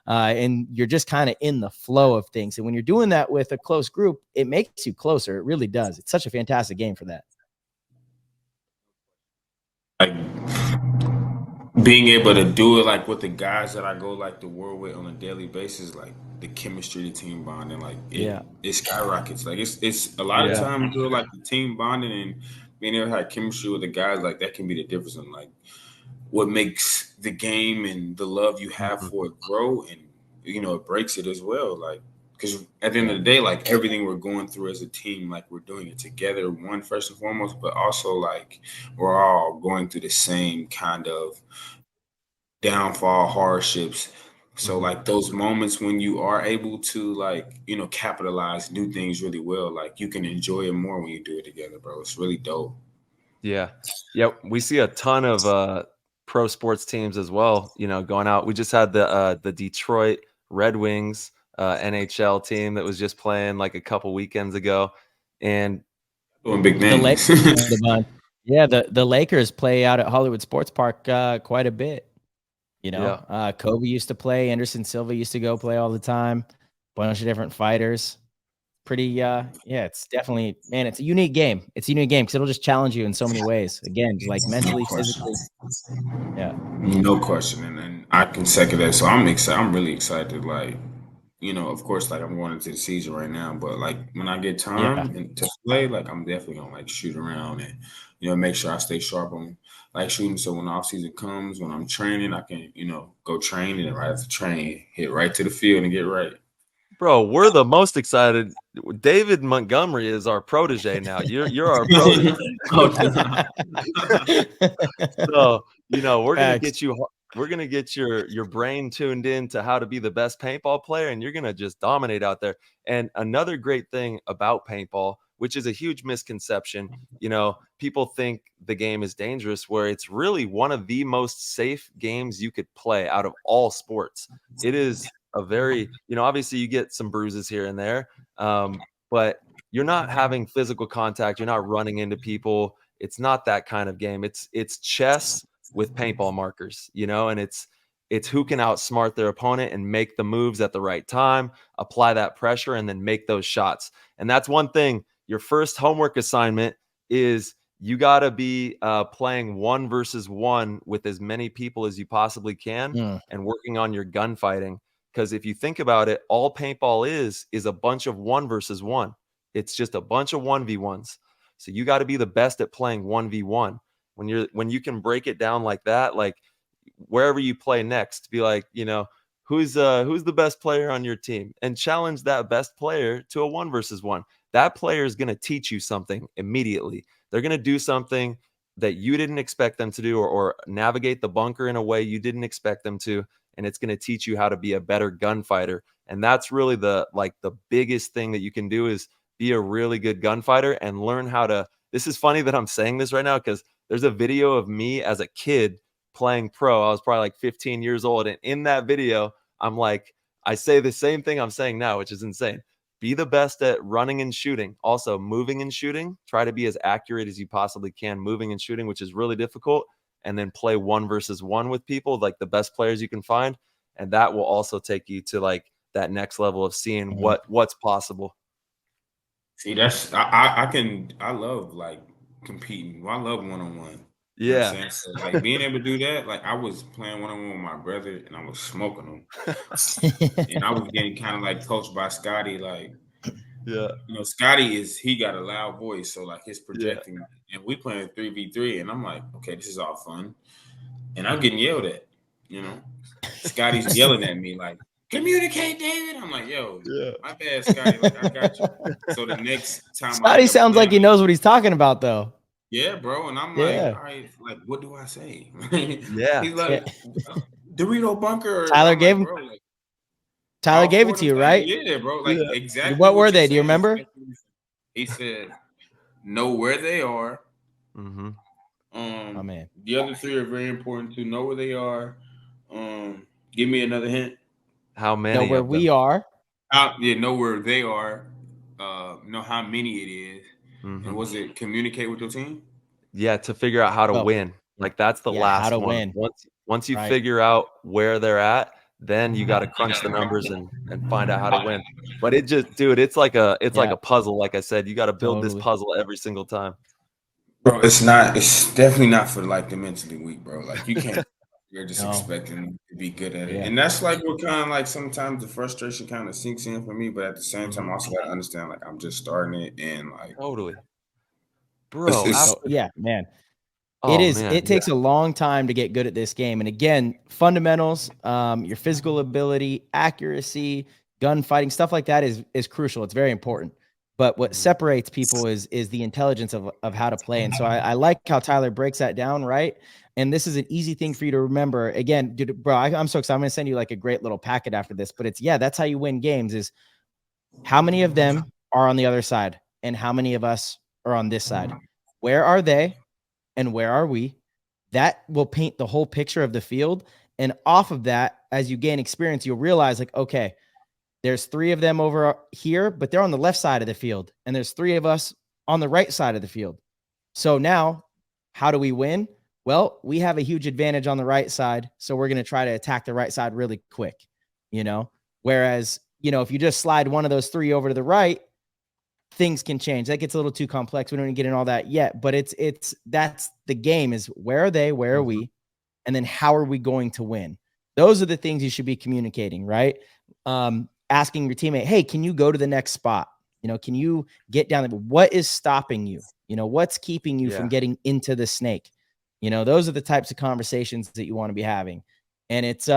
and you're just kind of in the flow of things. And when you're doing that with a close group, it makes you closer. It really does. It's such a fantastic game for that. Like being able to do it like with the guys that I go like to war with on a daily basis, like the chemistry, the team bonding, like it skyrockets. Like it's a lot of times do like the team bonding and being able to have chemistry with the guys, like that can be the difference in like what makes the game and the love you have for it grow, and it breaks it as well. Like because at the end of the day, like everything we're going through as a team, like we're doing it together, one first and foremost, but also like we're all going through the same kind of downfall, hardships. So like those moments when you are able to like, capitalize, do things really well, like you can enjoy it more when you do it together, bro. It's really dope. Yeah. Yeah. We see a ton of pro sports teams as well, going out. We just had the Detroit Red Wings NHL team that was just playing like a couple weekends ago. And Doing big the things. Lakers, the Lakers play out at Hollywood Sports Park quite a bit. Kobe used to play. Anderson Silva used to go play all the time. Bunch of different fighters. Pretty, it's definitely, man, it's a unique game. It's a unique game because it'll just challenge you in so many ways. Again, like mentally, physically. Yeah. No question. And I can second that. So I'm excited. I'm really excited. Like, of course, like I'm going into the season right now, but like when I get time and to play, like I'm definitely gonna like shoot around and make sure I stay sharp on like shooting. So when off season comes, when I'm training, I can go train and right after train, hit right to the field and get right. Bro, we're the most excited. David Montgomery is our protege now. You're our protege. So, we're gonna get you. We're gonna get your brain tuned in to how to be the best paintball player, and you're gonna just dominate out there. And another great thing about paintball, which is a huge misconception, people think the game is dangerous, where it's really one of the most safe games you could play out of all sports. It is a very, obviously you get some bruises here and there, but you're not having physical contact. You're not running into people. It's not that kind of game. It's chess with paintball markers, and it's who can outsmart their opponent and make the moves at the right time, apply that pressure, and then make those shots. And that's one thing. Your first homework assignment is you got to be playing 1 versus 1 with as many people as you possibly can and working on your gunfighting. Because if you think about it, all paintball is a bunch of 1 versus 1. It's just a bunch of 1v1s. So you got to be the best at playing 1v1. When you can break it down like that, like wherever you play next, be like, who's the best player on your team, and challenge that best player to a 1 versus 1. That player is going to teach you something immediately. They're going to do something that you didn't expect them to do, or navigate the bunker in a way you didn't expect them to, and it's going to teach you how to be a better gunfighter. And that's really the biggest thing that you can do, is be a really good gunfighter and learn how to. This is funny that I'm saying this right now, because there's a video of me as a kid playing pro. I was probably like 15 years old. And in that video, I say the same thing I'm saying now, which is insane. Be the best at running and shooting. Also, moving and shooting. Try to be as accurate as you possibly can, moving and shooting, which is really difficult. And then play 1 versus 1 with people, like the best players you can find. And that will also take you to like that next level of seeing what's possible. See, that's I love like competing. I love one-on-one. You know what I'm saying? So like being able to do that, like I was playing one-on-one with my brother and I was smoking him. And I was getting kind of like coached by Scotty, like Scotty he got a loud voice, so like his projecting, and we playing 3v3, and I'm like, okay, this is all fun. And I'm getting yelled at, Scotty's yelling at me like, communicate, David. I'm like, yo, my bad, Scotty. Like, I got you. So the next time, Scotty sounds like he knows what he's talking about, though. Yeah, bro. And I'm like, all right, like, what do I say? He's like, Dorito bunker. Tyler gave him. Bro, like, Tyler gave it to you, right? Yeah, bro. Like exactly. What were they? Do you remember? He said, know where they are. Mm-hmm. Oh man. The other 3 are very important to know where they are. Give me another hint. How many? Know where we are. Know where they are. Know how many it is. Mm-hmm. And was it communicate with your team? Yeah, to figure out how to win. Like that's the last how to one. win. Once you figure out where they're at, then you got to crunch the numbers and find out how to win. But it just, dude, it's like a puzzle. Like I said, you got to build this puzzle every single time. Bro, it's definitely not for like the mentally weak, bro. Like you can't. You're just expecting to be good at it. And that's like what kind of like sometimes the frustration kind of sinks in for me. But at the same time, I also got to understand like I'm just starting it and like. Totally. Bro. Man. It takes a long time to get good at this game. And again, fundamentals, your physical ability, accuracy, gunfighting, stuff like that is crucial. It's very important. But what separates people is the intelligence of how to play. And so I like how Tyler breaks that down, right? And this is an easy thing for you to remember. Again, dude, bro, I'm so excited. I'm going to send you like a great little packet after this. But that's how you win games, is how many of them are on the other side and how many of us are on this side. Where are they and where are we? That will paint the whole picture of the field. And off of that, as you gain experience, you'll realize like, okay, there's 3 of them over here, but they're on the left side of the field. And there's 3 of us on the right side of the field. So now how do we win? Well, we have a huge advantage on the right side. So we're going to try to attack the right side really quick, whereas, if you just slide one of those 3 over to the right, things can change. That gets a little too complex. We don't even get in all that yet, but that's the game, is where are they? Where are we? And then how are we going to win? Those are the things you should be communicating, right? Asking your teammate, hey, can you go to the next spot? Can you get down there? What is stopping you? What's keeping you from getting into the snake? Those are the types of conversations that you want to be having. And it's,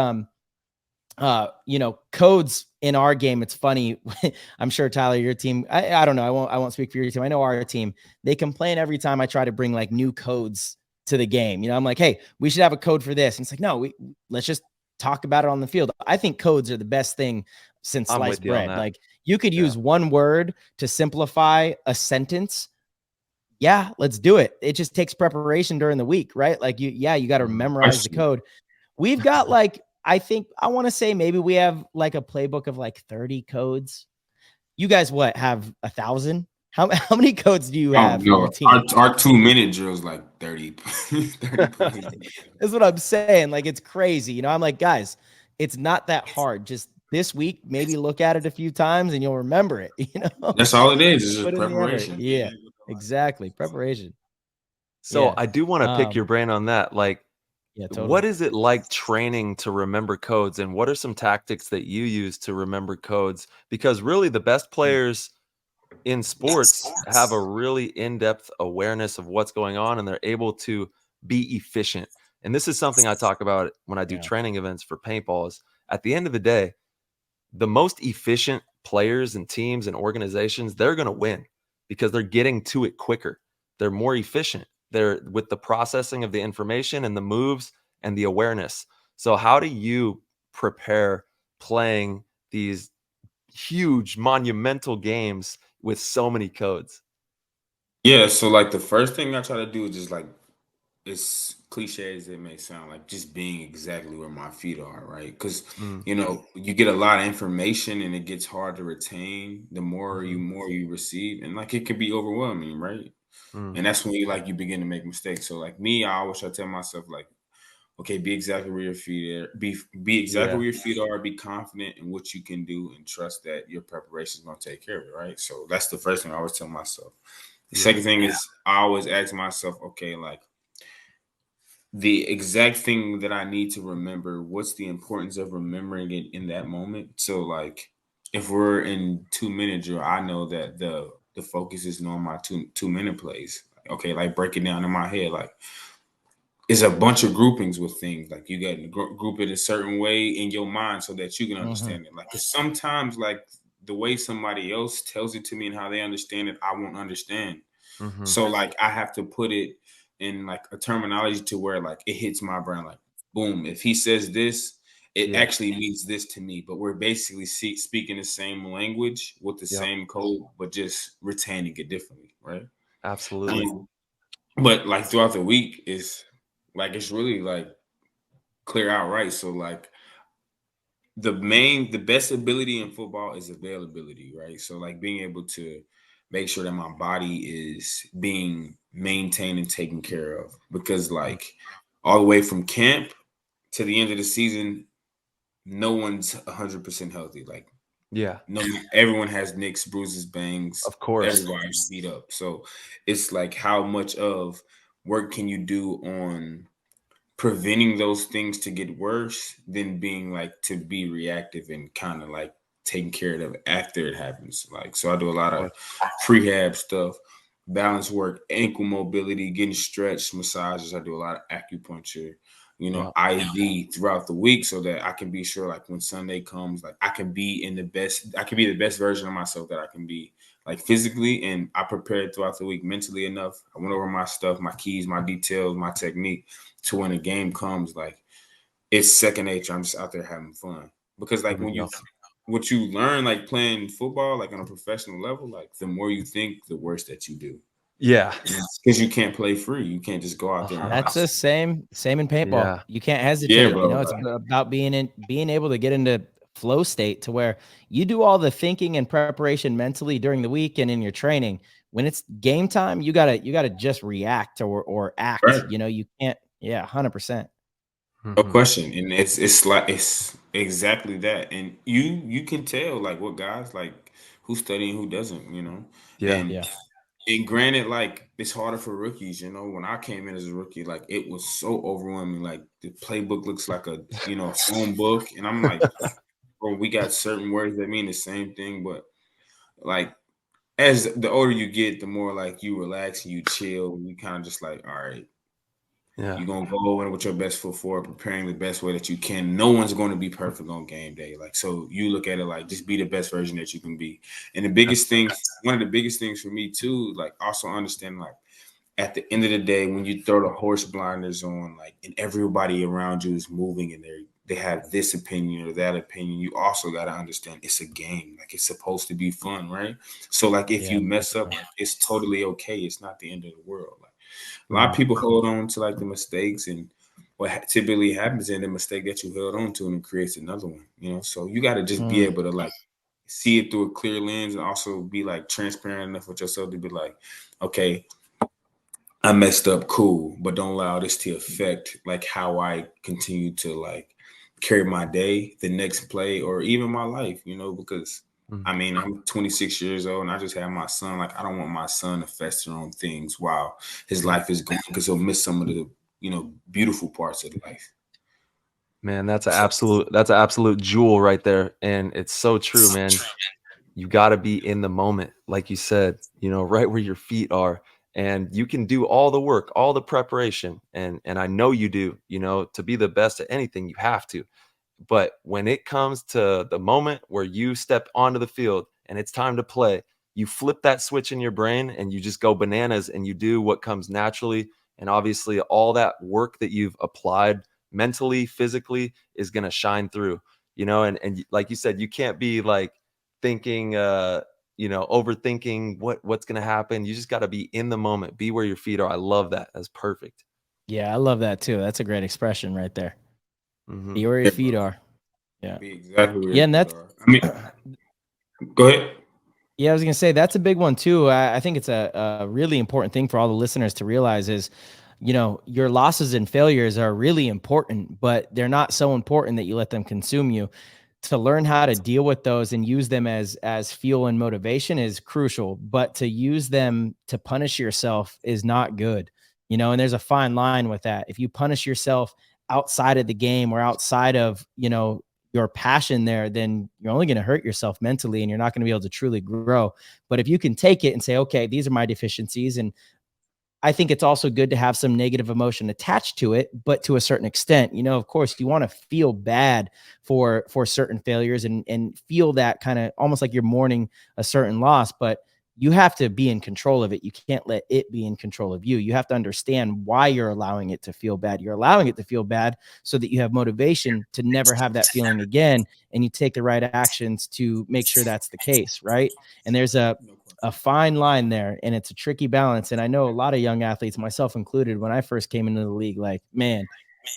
codes in our game. It's funny. I'm sure Tyler, your team, I don't know. I won't speak for your team. I know our team, they complain every time I try to bring like new codes to the game. I'm like, hey, we should have a code for this. And it's like, no, let's just talk about it on the field. I think codes are the best thing since sliced bread. Like you could use one word to simplify a sentence. Yeah, let's do it. It just takes preparation during the week, right? Like you got to memorize the code. We've got like, I want to say maybe we have like a playbook of like 30 codes. You guys have 1,000? How many codes do you have No, on the team? our 2-minute drills like 30 points. That's what I'm saying. Like, it's crazy. You know, I'm like, guys, it's not that hard. Just this week, maybe look at it a few times and you'll remember it. You know, That's all it is. It's just put in the effort. preparation. Yeah, exactly. Preparation. So Yeah. I do want to pick your brain on that. Like, Yeah, totally. what is it like training to remember codes, and what are some tactics that you use to remember codes? Because really, the best players in sports have a really in-depth awareness of what's going on, and they're able to be efficient. And this is something I talk about when I do training events for paintball. Is at the end of the day, the most efficient players and teams and organizations, they're going to win because they're getting to it quicker. They're more efficient. They're with the processing of the information and the moves and the awareness. So how do you prepare playing these huge monumental games with so many codes? Yeah, so like the first thing I try to do is just like, as cliche as it may sound, like just being exactly where my feet are, right? Because Mm, you get a lot of information and it gets hard to retain the more mhm, you receive, and like it can be overwhelming, right? mm. And that's when you begin to make mistakes. So like me, I always try to tell myself like, okay, be exactly where your feet are. Be exactly Yeah, where your feet are. Be confident in what you can do, and trust that your preparation is going to take care of it. Right. So that's the first thing I always tell myself. The yeah, second thing is I always ask myself, okay, like the exact thing that I need to remember. What's the importance of remembering it in that moment? So like, if we're in 2 minute drill, I know that the focus is on my two minute plays. Okay, like break it down in my head, like it's a bunch of groupings with things. Like you got to group it a certain way in your mind so that you can understand it. Like 'cause sometimes, like the way somebody else tells it to me and how they understand it, I won't understand. mhm, So like I have to put it in like a terminology to where like it hits my brain. Like boom, if he says this, it yeah, actually means this to me. But we're basically speaking the same language with the yep, same code, but just retaining it differently, right? absolutely. Um, but like throughout the week is like it's really like clear out right. So like the best ability in football is availability, right? So like being able to make sure that my body is being maintained and taken care of. Because Mm, like all the way from camp to the end of the season, no one's 100% healthy. Like yeah, no, everyone has nicks, bruises, bangs. of course. Everybody's beat up. So it's like how much of work can you do on preventing those things to get worse than being like to be reactive and kind of like taking care of it after it happens. Like, so I do a Of lot of course. prehab stuff, balance work, ankle mobility, getting stretched, massages. I do a lot of acupuncture, Yeah. IV throughout the week so that I can be sure like when Sunday comes, like I can be the best version of myself that I can be, like physically, and I prepared throughout the week mentally enough. I went over my stuff, my keys, my details, my technique, to when a game comes, like it's second nature. I'm just out there having fun. Because like There we go. what you learn like playing football, like on a professional level, like the more you think, the worse that you do. Yeah. Because you can't play free. You can't just go out there and 100. That's the same in paintball. Yeah. You can't yeah, hesitate. You bro. know, it's about being able to get into flow state to where you do all the thinking and preparation mentally during the week and in your training. When it's game time, you gotta just react or act. Right. You know, you can't. Yeah, 100%. No Mhm. question. And it's like it's exactly that. And you can tell like what guys like who's studying, who doesn't. Yeah. And Yeah. And granted, like it's harder for rookies. When I came in as a rookie, like it was so overwhelming. Like the playbook looks like a phone book, and I'm like, bro, we got certain words that mean the same thing, but like as the older you get, the more like you relax and you chill, and you kind of just like, all right, Yeah. you're gonna go in with your best foot forward, preparing the best way that you can. No one's going to be perfect on game day. Like, so you look at it like just be the best version that you can be. And one of the biggest things for me too, like also understand like at the end of the day, when you throw the horse blinders on, like, and everybody around you is moving and they have this opinion or that opinion, you also got to understand it's a game. Like, it's supposed to be fun, right? So, like, if Yeah. you mess up, like, it's totally okay. It's not the end of the world. Like, a lot of Mhm. people hold on to like the mistakes, and what typically happens in the mistake that you held on to, and it creates another one. So you got to just be Mm. able to like see it through a clear lens and also be like transparent enough with yourself to be like, okay, I messed up, cool, but don't allow this to affect like how I continue to like carry my day, the next play, or even my life, because I mean, I'm 26 years old and I just have my son. Like, I don't want my son to fester on things while his life is going, because he'll miss some of the, beautiful parts of life. Man, that's an absolute jewel right there. And it's so true, man. You got to be in the moment, like you said, right where your feet are. And you can do all the work, all the preparation. And I know you do, to be the best at anything, you have to. But when it comes to the moment where you step onto the field and it's time to play, you flip that switch in your brain and you just go bananas and you do what comes naturally. And obviously, all that work that you've applied mentally, physically is going to shine through, and like you said, you can't be like thinking, overthinking what's going to happen. You just got to be in the moment, be where your feet are. I love that. That's perfect. Yeah, I love that too. That's a great expression right there. Mm-hmm. Be where your feet are. Yeah. Be exactly where Yeah, your and feet that's are. I mean, go ahead. Yeah, I was going to say that's a big one too. I think it's a really important thing for all the listeners to realize is, your losses and failures are really important, but they're not so important that you let them consume you. To learn how to deal with those and use them as fuel and motivation is crucial, but to use them to punish yourself is not good. And there's a fine line with that. If you punish yourself outside of the game or outside of, your passion there, then you're only going to hurt yourself mentally and you're not going to be able to truly grow. But if you can take it and say, okay, these are my deficiencies, and I think it's also good to have some negative emotion attached to it, but to a certain extent, of course you want to feel bad for certain failures and feel that kind of almost like you're mourning a certain loss, but you have to be in control of it. You can't let it be in control of you. You have to understand why you're allowing it to feel bad. You're allowing it to feel bad so that you have motivation to never have that feeling again. And you take the right actions to make sure that's the case. Right. And there's a fine line there, and it's a tricky balance. And I know a lot of young athletes, myself included, when I first came into the league, like, man,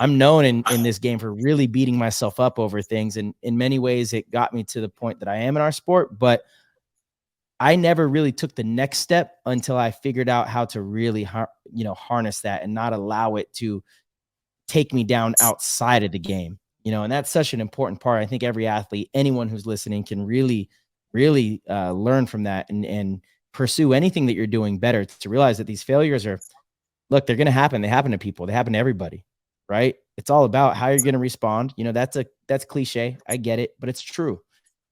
I'm known in this game for really beating myself up over things. And in many ways, it got me to the point that I am in our sport. But I never really took the next step until I figured out how to really, harness that and not allow it to take me down outside of the game. And that's such an important part. I think every athlete, anyone who's listening, can really learn from that and pursue anything that you're doing better, to realize that these failures they're going to happen. They happen to people. They happen to everybody, right? It's all about how you're going to respond. That's cliche. I get it, but it's true.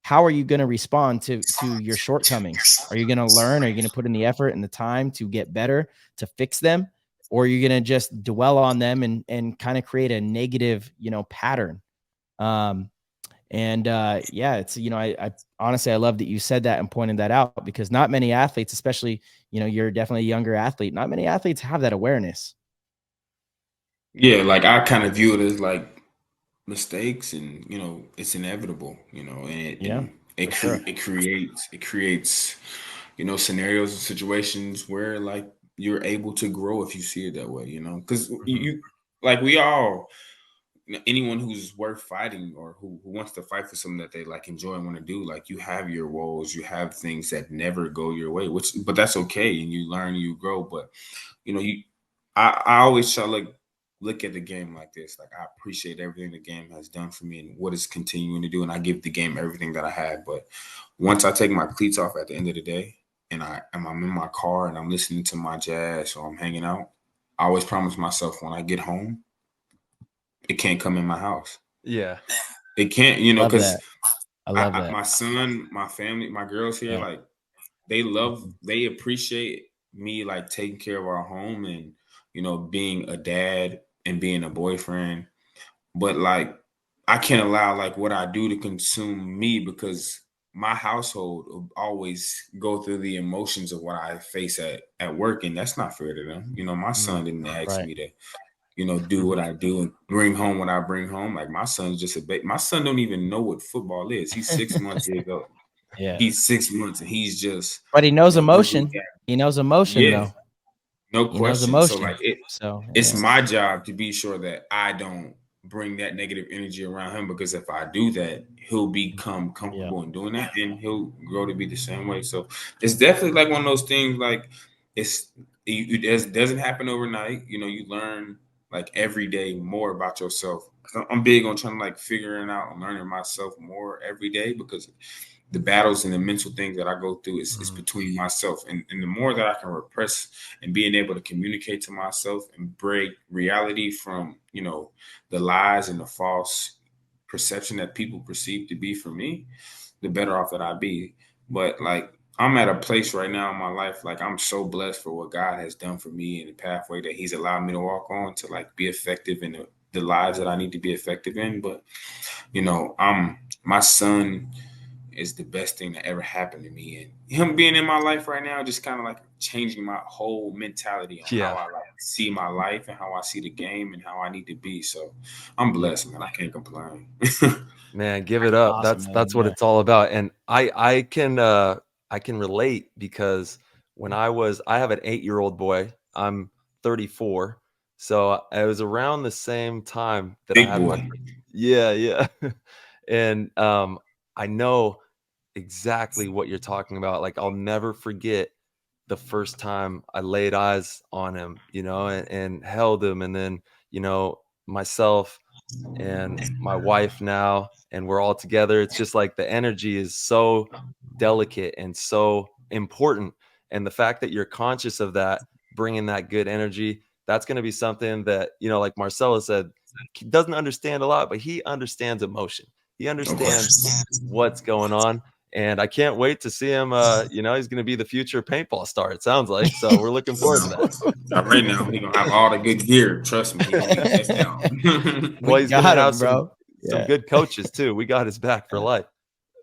How are you going to respond to your shortcomings? Are you going to learn? Are you going to put in the effort and the time to get better, to fix them? Or are you going to just dwell on them and kind of create a negative, pattern? It's, I honestly, I love that you said that and pointed that out, because not many athletes, especially, you're definitely a younger athlete, not many athletes have that awareness. Yeah, like I kind of view it as like mistakes, and it's inevitable, it creates scenarios and situations where like you're able to grow if you see it that way, because you like we all, anyone who's worth fighting or who wants to fight for something that they like enjoy and want to do, like you have your woes, you have things that never go your way, but that's okay, and you learn, you grow. But I always try to look at the game like this. Like, I appreciate everything the game has done for me and what it's continuing to do, and I give the game everything that I had. But once I take my cleats off at the end of the day, and I'm in my car and I'm listening to my jazz or I'm hanging out, I always promise myself when I get home, it can't come in my house. Yeah, it can't. Because I love that. My son, my family, my girls here, like they appreciate me like taking care of our home and being a dad and being a boyfriend. But like I can't allow like what I do to consume me, because my household will always go through the emotions of what I face at work, and that's not fair to them. My son didn't ask me to do what I do and bring home what I bring home. Like, my son's just my son don't even know what football is. He's 6 months old. Yeah, he's 6 months and he's just. But he knows emotion. He knows emotion, though. No question. So like it's my job to be sure that I don't bring that negative energy around him, because if I do that, he'll become comfortable in doing that, and he'll grow to be the same way. So it's definitely like one of those things. Like it doesn't happen overnight. You learn like every day more about yourself. I'm big on trying to like figuring out and learning myself more every day, because the battles and the mental things that I go through is between myself. And the more that I can repress and being able to communicate to myself and break reality from, the lies and the false perception that people perceive to be for me, the better off that I be. But like, I'm at a place right now in my life, like I'm so blessed for what God has done for me and the pathway that He's allowed me to walk on to like be effective in the lives that I need to be effective in. But my son is the best thing that ever happened to me, and him being in my life right now just kind of like changing my whole mentality on how I like see my life and how I see the game and how I need to be. So I'm blessed, man. I can't complain. Man, give it up. Awesome, That's what man. it's all about. And I can relate, because when I have an 8-year-old boy. I'm 34. So it was around the same time that I Big had my boy. yeah. And I know exactly what you're talking about. Like, I'll never forget the first time I laid eyes on him, and held him, and then, myself and my wife now, and we're all together. It's just like the energy is so delicate and so important. And the fact that you're conscious of that, bringing that good energy, that's going to be something that, like Marcella said, he doesn't understand a lot, but he understands emotion. He Of understands course. what's going on. And I can't wait to see him. He's going to be the future paintball star, it sounds like. So we're looking forward to that. Not right now. He gonna have all the good gear. Trust me, he gonna be just down. Well, We he's going to got have him, bro. some Yeah. good coaches too. We got his back for life.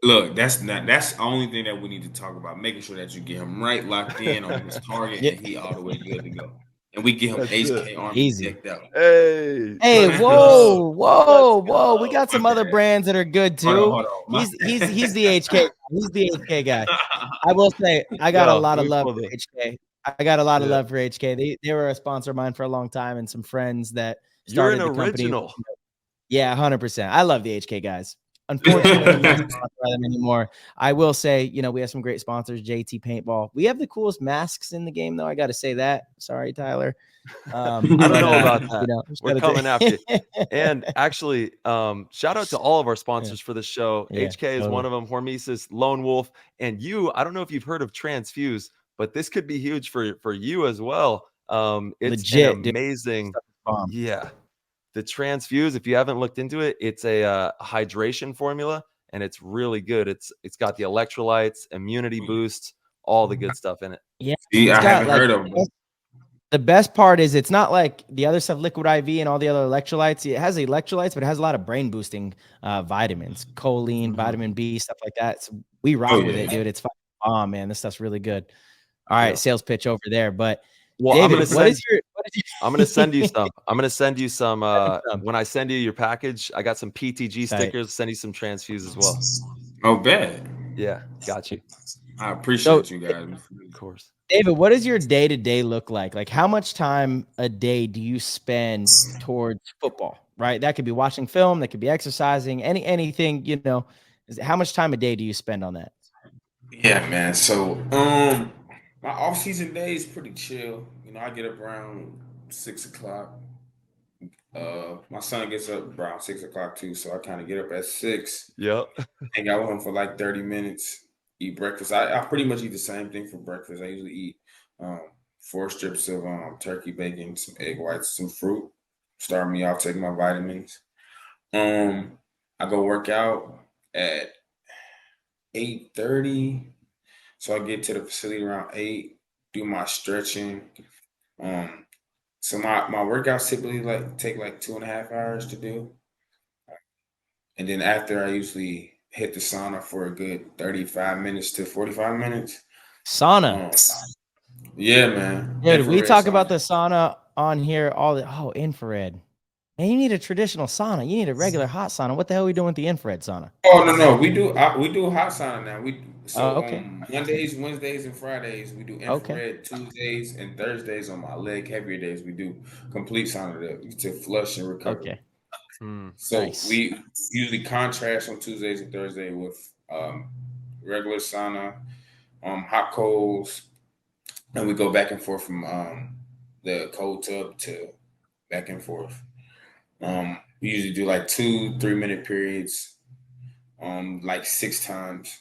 Look, that's the only thing that we need to talk about. Making sure that you get him right locked in on his target, Yeah. and he all the way good to go. And we get him That's it. HK Army Easy. decked out. Hey, Hey, let's go. whoa. Let's We go. got some other brands that are good Hold on, too. hold on. He's the HK. He's the HK guy. I will say I got a Yo, lot let of me love pull for the HK. I got a lot of yeah. love for HK. They were a sponsor of mine for a long time, and some friends that You're an started the company. original. Yeah, 100%. I love the HK guys. Unfortunately, I'm not sponsored by them anymore. I will say, we have some great sponsors, JT Paintball. We have the coolest masks in the game, though. I got to say that. Sorry, Tyler. I don't know about that. We're shout out coming after you. to And actually, shout out to all of our sponsors for the show. Yeah, HK is one of them, Hormesis, Lone Wolf, and you. I don't know if you've heard of Transfuse, but this could be huge for you as well. It's an legit, dude. amazing, Bomb. yeah. The Transfuse, if you haven't looked into it, it's a hydration formula, and it's really good. It's got the electrolytes, immunity boosts, all the good stuff in it. Yeah, See, it's I got haven't heard of him. the best part is it's not like the other stuff, Liquid IV and all the other electrolytes. It has electrolytes, but it has a lot of brain boosting vitamins, choline, vitamin B, stuff like that. So we rock with it, dude. It's fucking bomb, man. This stuff's really good. All right, sales pitch over there. But well, David, what is your I'm gonna send you some. I'm gonna send you some. When I send you your package, I got some PTG stickers. Send you some Transfuse as well. Oh, bad. Yeah, got you. I appreciate you guys. Of course. David, what does your day-to-day look like? Like, how much time a day do you spend towards football, right? That could be watching film, that could be exercising, anything, how much time a day do you spend on that? Yeah, man. So, my off-season day is pretty chill. I get up around 6 o'clock. My son gets up around 6 o'clock too, so I kind of get up at 6. Yep. Hang out with him for like 30 minutes. Eat breakfast. I pretty much eat the same thing for breakfast. I usually eat 4 strips of turkey bacon, some egg whites, some fruit. Start me off taking my vitamins. I go work out at 8:30. So I get to the facility around 8, do my stretching. So my workouts typically take like 2.5 hours to do. And then after, I usually hit the sauna for a good 35 minutes to 45 minutes. Sauna. Yeah, man. Dude, we Infrared talk sauna. about the sauna on here infrared. Man, you need a traditional sauna. You need a regular hot sauna. What the hell are we doing with the infrared sauna? Oh no, we do hot sauna now. Okay. Mondays, Wednesdays, and Fridays we do infrared. Tuesdays and Thursdays on my leg heavier days we do complete sauna to flush and recover. Okay. So Nice. we usually contrast on Tuesdays and Thursdays with regular sauna, hot coals, and we go back and forth from the cold tub to back and forth. We usually do like 2 3 minute periods, like 6 times,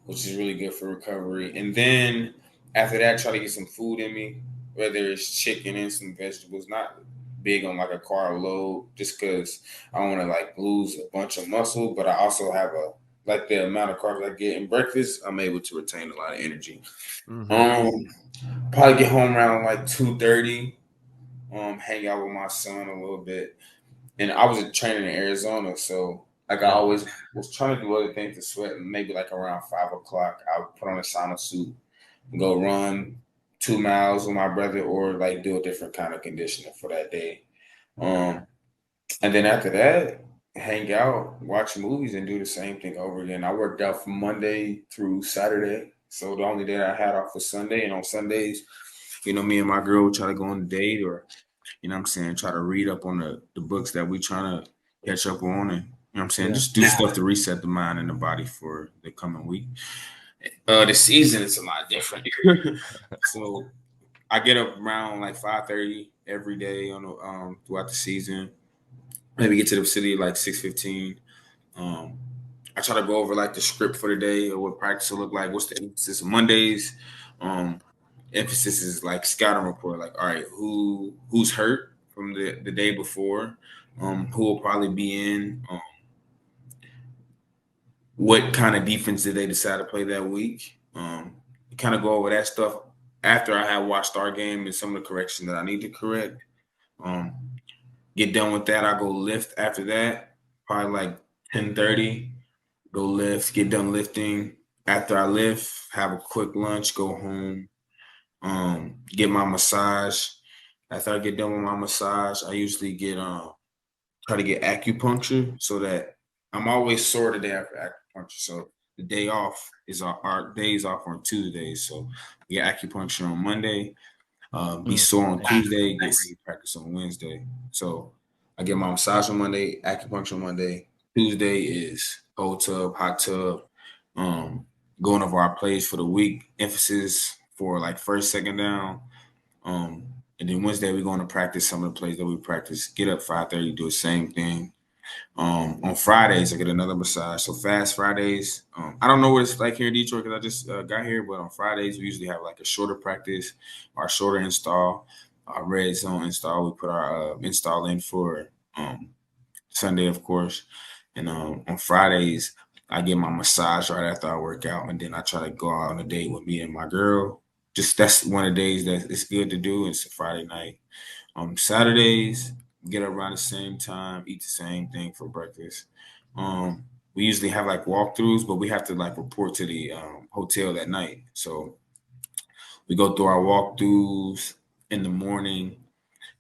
which is really good for recovery. And then after that, try to get some food in me, whether it's chicken and some vegetables. Not big on like a carb load, just because I want to like lose a bunch of muscle, but I also have a like the amount of carbs I get in breakfast, I'm able to retain a lot of energy. Um, Probably get home around like 2:30. Hang out with my son a little bit, and I was training in Arizona, so like I always was trying to do other things to sweat. And maybe like around 5 o'clock, I would put on a sauna suit, and go run 2 miles with my brother, or like do a different kind of conditioning for that day. Um, and then after that, hang out, watch movies, and do the same thing over again. I worked out from Monday through Saturday, so the only day I had off was Sunday. And on Sundays, me and my girl would try to go on a date, or what I'm saying, try to read up on the books that we trying to catch up on, and what I'm saying, just do stuff to reset the mind and the body for the coming week. The season is a lot different. So I get up around like 5:30 every day on throughout the season. Maybe get to the city like 6:15. I try to go over like the script for the day, or what practice will look like. What's the emphasis on Mondays? Emphasis is like scouting report. Like, all right, who's hurt from the day before? Who will probably be in? What kind of defense did they decide to play that week? Kind of go over that stuff after I have watched our game and some of the corrections that I need to correct. Get done with that. I go lift after that, probably like 10:30. Go lift, get done lifting. After I lift, have a quick lunch, go home, get my massage. After I get done with my massage, I usually try to get acupuncture, so that I'm always sore the day after acupuncture. So the day off is our days off on Tuesdays. So get acupuncture on Monday, be sore on Tuesday, get ready to practice on Wednesday. So I get my massage on Monday, acupuncture on Monday. Tuesday is cold tub, hot tub, going over our plays for the week, emphasis for like first, second down. And then Wednesday we're going to practice some of the plays that we practice. Get up 5:30, do the same thing. On Fridays, I get another massage. So fast Fridays. I don't know what it's like here in Detroit because I just got here, but on Fridays we usually have like a shorter practice, our shorter install, our red zone install. We put our install in for Sunday, of course. And on Fridays, I get my massage right after I work out, and then I try to go out on a date with me and my girl. Just that's one of the days that it's good to do. It's a Friday night. Saturdays, get up around the same time, eat the same thing for breakfast. We usually have like walkthroughs, but we have to like report to the hotel that night. So we go through our walkthroughs in the morning.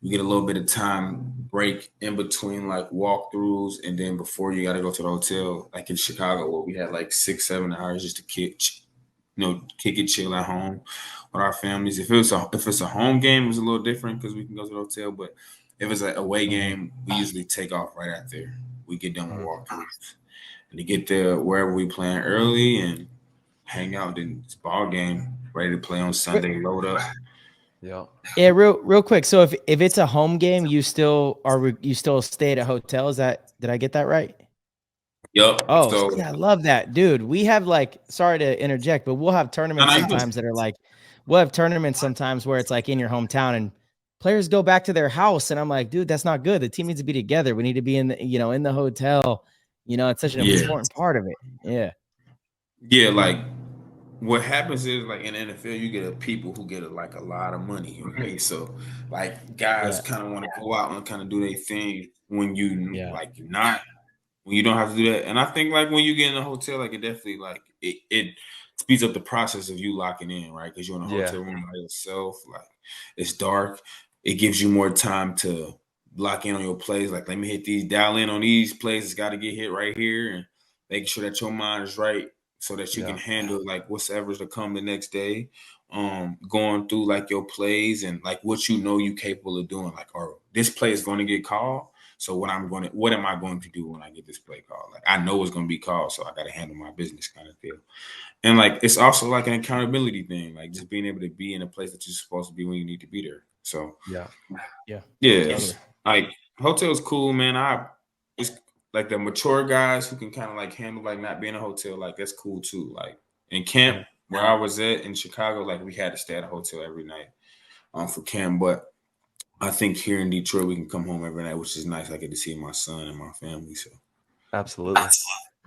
We get a little bit of time break in between like walkthroughs, and then before you got to go to the hotel, like in Chicago, where we had like 6 7 hours just to kick it, chill at home with our families. If it's a home game, it's a little different because we can go to the hotel. But if it's an away game, we usually take off right after we get done with walkthroughs, and to get there wherever we playing early and hang out. Then it's ball game, ready to play on Sunday. Load up. Yeah, real quick. So if it's a home game, you still stay at a hotel? Did I get that right? Yep. Oh, So yeah, I love that, dude. We have like, sorry to interject, but we'll have tournaments sometimes that are like, we'll have tournaments sometimes where it's like in your hometown and players go back to their house, and I'm like, dude, that's not good. The team needs to be together. We need to be in the hotel. It's such an important part of it. Yeah. Yeah, like what happens is like in the NFL, you get people who get like a lot of money, right? So like guys kind of want to go out and kind of do their thing when you like you're not, when you don't have to do that. And I think like when you get in a hotel, like it definitely like it speeds up the process of you locking in, right? Because you're in a hotel room by yourself, like it's dark. It gives you more time to lock in on your plays. Like, let me hit these, dial in on these plays. It's got to get hit right here, and making sure that your mind is right so that you can handle like whatever's to come the next day. Going through like your plays and like what you know you're capable of doing. Like, or this play is going to get called. So what am I going to do when I get this play called? Like I know it's going to be called, so I got to handle my business kind of deal. And like it's also like an accountability thing, like just being able to be in a place that you're supposed to be when you need to be there. So Yeah. totally. Like hotel's cool, man. It's like the mature guys who can kind of like handle like not being in a hotel, like that's cool too. Like in camp where I was at in Chicago, like we had to stay at a hotel every night for camp. But I think here in Detroit we can come home every night, which is nice. I get to see my son and my family. So Absolutely.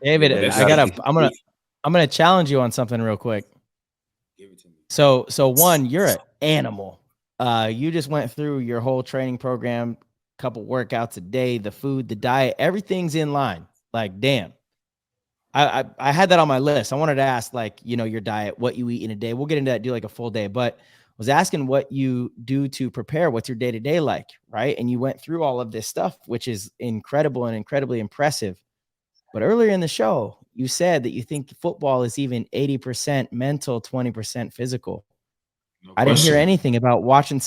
David, Yeah, I'm gonna challenge you on something real quick. give it to me. So one, you're an animal. You just went through your whole training program, couple workouts a day, the food, the diet, everything's in line. Like, damn. I had that on my list. I wanted to ask, like, your diet, what you eat in a day. We'll get into that, do like a full day, but was asking what you do to prepare. What's your day-to-day like, right? And you went through all of this stuff, which is incredible and incredibly impressive. But earlier in the show, you said that you think football is even 80% mental, 20% physical. No I didn't hear question. anything about watching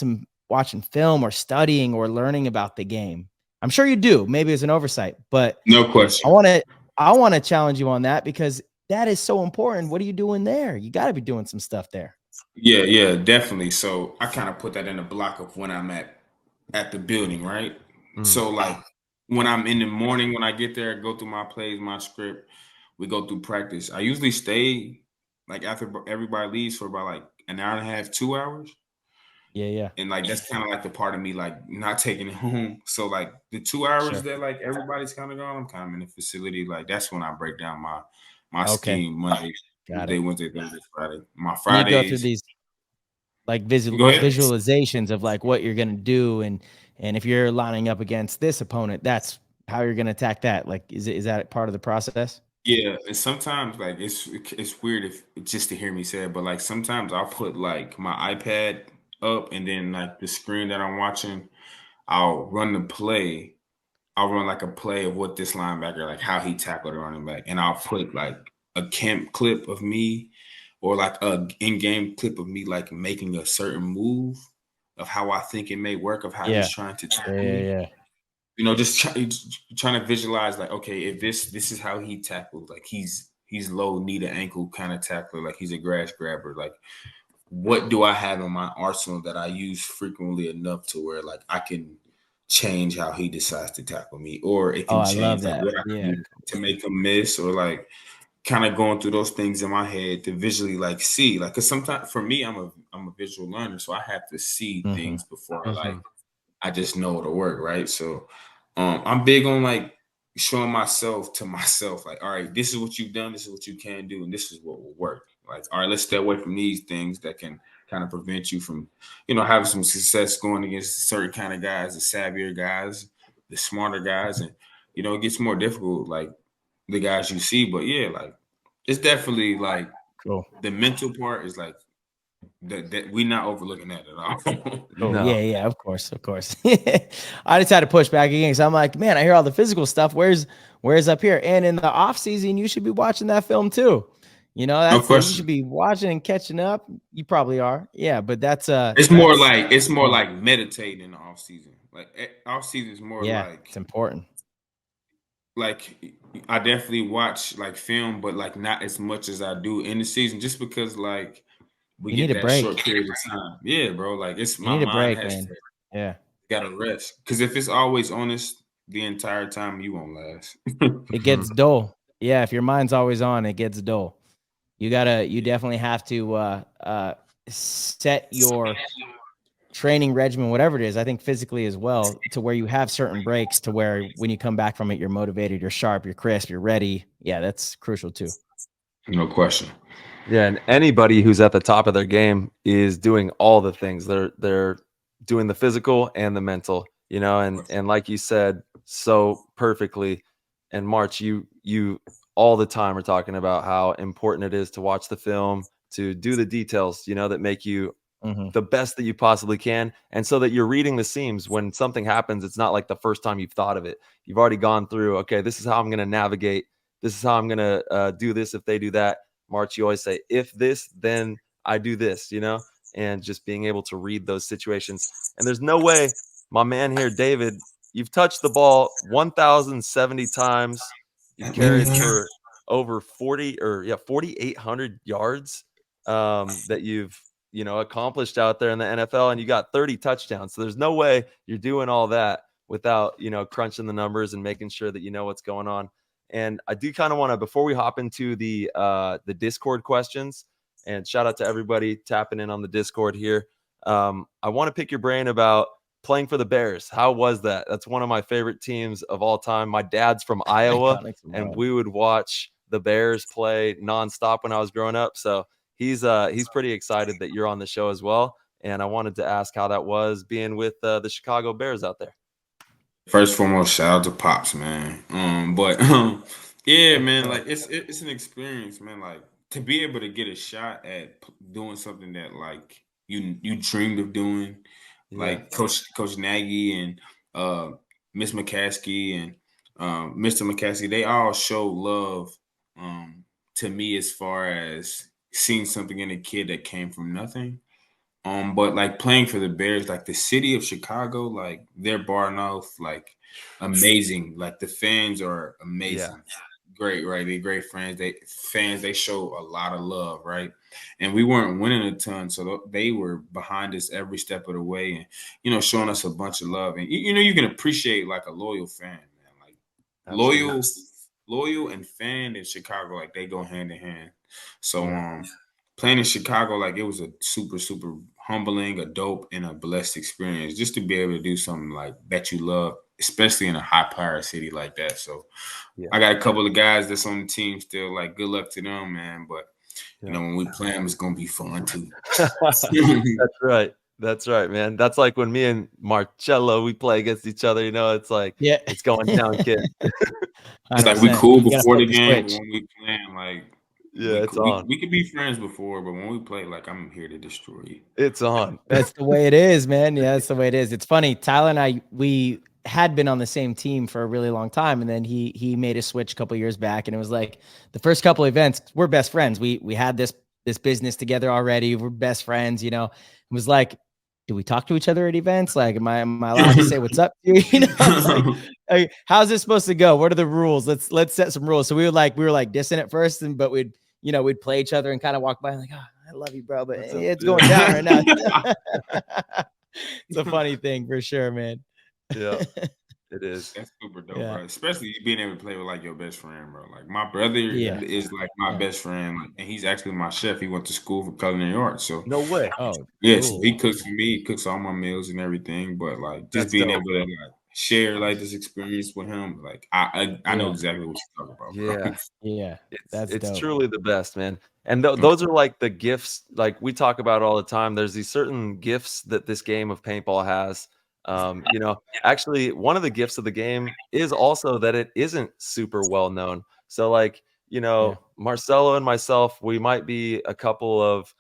film or studying or learning about the game. I'm sure you do. Maybe it's an oversight, but No question. I want to challenge you on that because that is so important. What are you doing there? You got to be doing some stuff there. Yeah, definitely. So I kind of put that in the block of when I'm at the building, right? So like when I'm in the morning, when I get there, I go through my plays, my script, we go through practice. I usually stay like after everybody leaves for about like an hour and a half, 2 hours. Yeah. And like that's kind of like the part of me like not taking it home. So like the 2 hours Sure. that like everybody's kind of gone, I'm kind of in the facility. Like that's when I break down my Okay. scheme Monday, Got Tuesday, it. Wednesday, Thursday, Friday. My And you go through Fridays. these like Go ahead. visualizations of like what you're going to do. And if you're lining up against this opponent, that's how you're going to attack that. Like, is that part of the process? Yeah, and sometimes like it's weird if just to hear me say it, but like sometimes I'll put like my iPad up and then like the screen that I'm watching, I'll run the play. I'll run like a play of what this linebacker, like how he tackled a running back, and I'll put like a camp clip of me or like a in-game clip of me like making a certain move of how I think it may work, of how Yeah. he's trying to tackle me. Yeah. Just trying to visualize like, okay, if this is how he tackled, like he's low knee to ankle kind of tackler, like he's a grass grabber. Like, what do I have in my arsenal that I use frequently enough to where like I can change how he decides to tackle me, or it Oh, can I love change like that. what I Yeah. can do to make him miss, or like kind of going through those things in my head to visually like see, like, because sometimes for me, I'm a visual learner, so I have to see Mm-hmm. things before I just know it'll work, right? So I'm big on like showing myself to myself, like, all right, this is what you've done, this is what you can do, and this is what will work. Like, all right, let's stay away from these things that can kind of prevent you from, having some success going against certain kind of guys, the savvier guys, the smarter guys, and it gets more difficult, like the guys you see. But yeah, like it's definitely like Cool. the mental part is like that we're not overlooking that at all. Oh, No. yeah, of course. I just had to push back again because I'm like, man, I hear all the physical stuff. Where's up here? And in the off season, you should be watching that film too. No That's you question. should be watching and catching up. You probably are. Yeah, but that's It's more like meditating in the off season. Like off season is more yeah, it's important. like I definitely watch like film, but like not as much as I do in the season, just because like we You get need a that break. short period of time. Yeah, bro. Like it's You my need a mind break, has man. to Yeah, gotta rest. Because if it's always honest the entire time, you won't last. it gets dull. Yeah, if your mind's always on, it gets dull. You definitely have to set your training regimen, whatever it is, I think physically as well, to where you have certain breaks to where when you come back from it, you're motivated, you're sharp, you're crisp, you're ready. Yeah, that's crucial too. No question. Yeah, and anybody who's at the top of their game is doing all the things. They're doing the physical and the mental, and like you said so perfectly, and March, you all the time are talking about how important it is to watch the film, to do the details, that make you the best that you possibly can, and so that you're reading the seams when something happens. It's not like the first time you've thought of it. You've already gone through, okay, this is how I'm going to navigate. This is how I'm going to do this if they do that. March, you always say, if this, then I do this, and just being able to read those situations. And there's no way my man here, David, you've touched the ball 1,070 times. You've carried for over 4,800 yards that you've accomplished out there in the NFL, and you got 30 touchdowns. So there's no way you're doing all that without crunching the numbers and making sure that you know what's going on. And I do kind of want to, before we hop into the Discord questions, and shout out to everybody tapping in on the Discord here. I want to pick your brain about playing for the Bears. How was that? That's one of my favorite teams of all time. My dad's from Iowa, and we would watch the Bears play nonstop when I was growing up. So he's pretty excited that you're on the show as well. And I wanted to ask how that was being with the Chicago Bears out there. First and foremost, shout out to Pops, man. Yeah, man, like it's an experience, man. Like to be able to get a shot at doing something that like you dreamed of doing, like Coach Nagy and Miss McCaskey and Mr. McCaskey, they all show love to me as far as seeing something in a kid that came from nothing. But like playing for the Bears, like the city of Chicago, like they're bar off, like amazing. Like the fans are amazing. Great, right? They're great friends. They show a lot of love, right? And we weren't winning a ton, so they were behind us every step of the way, and showing us a bunch of love. And you can appreciate like a loyal fan, man. Like loyal and fan in Chicago, like they go hand in hand. So playing in Chicago, like it was a super, super humbling, a dope, and a blessed experience just to be able to do something like that you love, especially in a high-powered city like that. So I got a couple of guys that's on the team still. Like, good luck to them, man. But when we play them, it's gonna be fun too. That's right, man. That's like when me and Marcello we play against each other. It's like it's going down, kid. It's like we cool before the game, but when we playing, like. It's on. We could be friends before, but when we play, like I'm here to destroy you. It's on. That's the way it is, man. Yeah, that's the way it is. It's funny. Tyler and we had been on the same team for a really long time, and then he made a switch a couple years back, and it was like the first couple events, we're best friends. We had this business together already. We're best friends. It was like, do we talk to each other at events? Like, am I allowed to say what's up to you? Like, how's this supposed to go? What are the rules? Let's set some rules. So we were like distant at first, but we'd play each other and kind of walk by like, oh, I love you, bro, but it's going down right now. It's a funny thing for sure, man. Yeah, it is. That's super dope, bro. Especially being able to play with like your best friend, bro. Like my brother is like my best friend, and he's actually my chef. He went to school for culinary arts, so no way. Oh, yeah. So he cooks for me. He cooks all my meals and everything. But like just being able to like share like this experience with him, like I know exactly what you're talking about, bro. Yeah. It's dope. Truly the best, man. And those are like the gifts, like we talk about all the time. There's these certain gifts that this game of paintball has. Actually, one of the gifts of the game is also that it isn't super well known. So like, Marcelo and myself, we might be a couple of,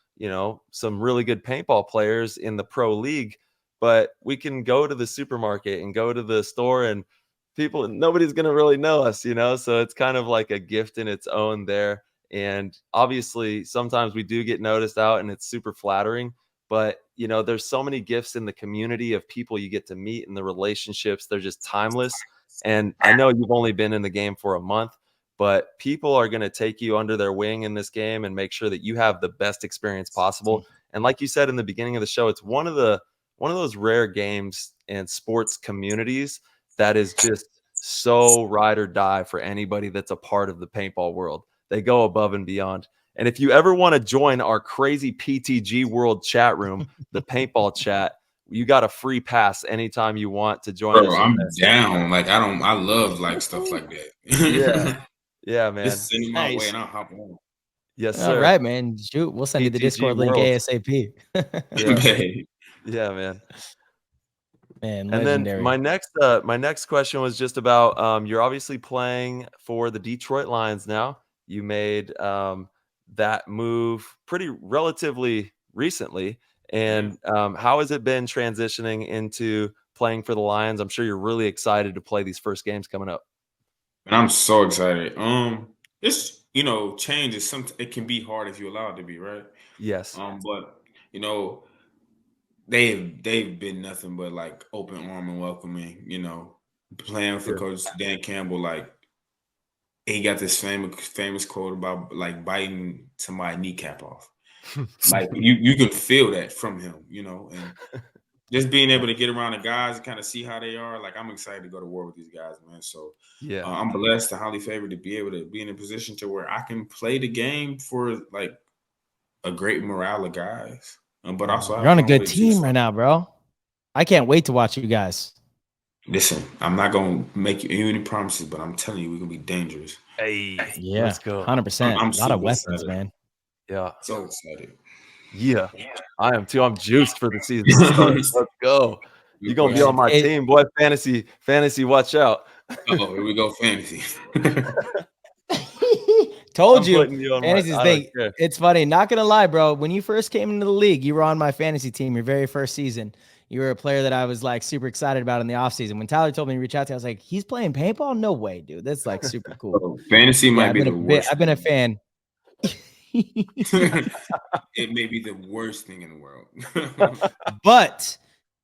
some really good paintball players in the pro league, but we can go to the supermarket and go to the store and nobody's going to really know us, so it's kind of like a gift in its own there. And obviously sometimes we do get noticed out and it's super flattering, but there's so many gifts in the community of people you get to meet and the relationships. They're just timeless. And I know you've only been in the game for a month, but people are going to take you under their wing in this game and make sure that you have the best experience possible. And like you said in the beginning of the show, it's one of those rare games and sports communities that is just so ride or die for anybody that's a part of the paintball world. They go above and beyond. And if you ever want to join our crazy PTG world chat room, the paintball chat, you got a free pass anytime you want to join us. I'm down. Like I love like stuff like that. Yeah, man. Just send me my way and I'll hop on. Yes, sir. All right, man. Shoot, we'll send you the Discord link ASAP. Yeah, man. Man, and legendary. Then my next question was just about you're obviously playing for the Detroit Lions now. You made that move relatively recently, and how has it been transitioning into playing for the Lions? I'm sure you're really excited to play these first games coming up. And I'm so excited. It's change is it can be hard if you allow it to be, right? Yes. But they've been nothing but like open arm and welcoming. playing for Coach Dan Campbell, like he got this famous quote about like biting somebody's kneecap off. Like you can feel that from him, and just being able to get around the guys and kind of see how they are. Like I'm excited to go to war with these guys, man. So I'm blessed and highly favored to be able to be in a position to where I can play the game for like a great morale of guys, but also you're on a good team right now, bro. I can't wait to watch you guys. Listen, I'm not gonna make you any promises, but I'm telling you, we're gonna be dangerous. Hey, yeah, let's go. 100%. I'm a lot of weapons, excited. Man. Yeah, so excited. Yeah, I am too. I'm juiced for the season to start. Let's go. You're gonna be on my team, boy. Fantasy. Watch out. Oh, here we go, fantasy. Told you, fantasy's thing. It's funny. Not gonna lie, bro. When you first came into the league, you were on my fantasy team. Your very first season, you were a player that I was like super excited about in the offseason. When Tyler told me to reach out to you, I was like, he's playing paintball? No way, dude. That's like super cool. Fantasy might be the worst. I've been a fan. It may be the worst thing in the world. But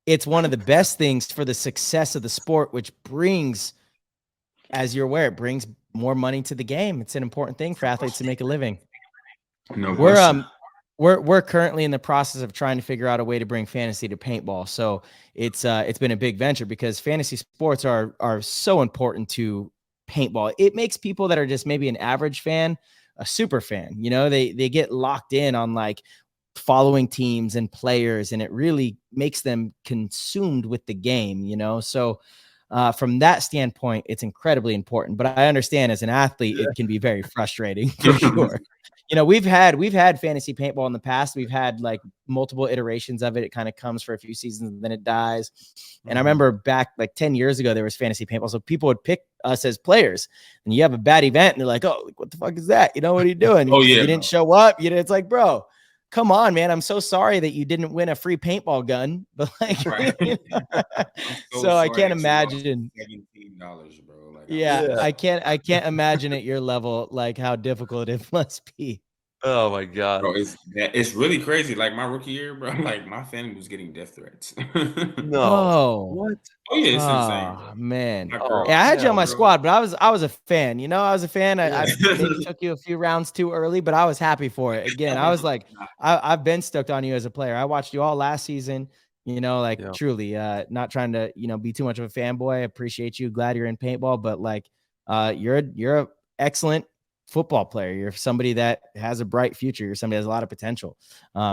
it's one of the best things for the success of the sport, which brings, as you're aware, it brings more money to the game. It's an important thing for athletes to make a living. No, we're currently in the process of trying to figure out a way to bring fantasy to paintball. So it's been a big venture because fantasy sports are so important to paintball. It makes people that are just maybe an average fan a super fan. They get locked in on like following teams and players, and it really makes them consumed with the game. So from that standpoint, it's incredibly important. But I understand as an athlete, it can be very frustrating for sure. We've had fantasy paintball in the past. We've had like multiple iterations of it. It kind of comes for a few seasons and then it dies. And I remember back like 10 years ago, there was fantasy paintball. So people would pick us as players, and you have a bad event and they're like, oh, what the fuck is that? What are you doing? Oh, yeah, you didn't show up. It's like, bro, come on, man. I'm so sorry that you didn't win a free paintball gun, but like, right. so I can't imagine. $17, bro. Like, I can't imagine at your level, like how difficult it must be. Oh my God. Bro, it's really crazy. Like my rookie year, bro, like my family was getting death threats. No. What? Oh yeah, it's insane, bro. Man. I had you on my squad, but I was a fan. I was a fan. I maybe took you a few rounds too early, but I was happy for it. Again, I was like, I've been stoked on you as a player. I watched you all last season. Truly, not trying to, be too much of a fanboy. I appreciate you. Glad you're in paintball, but like, you're an excellent football player. You're somebody that has a bright future. You're somebody that has a lot of potential.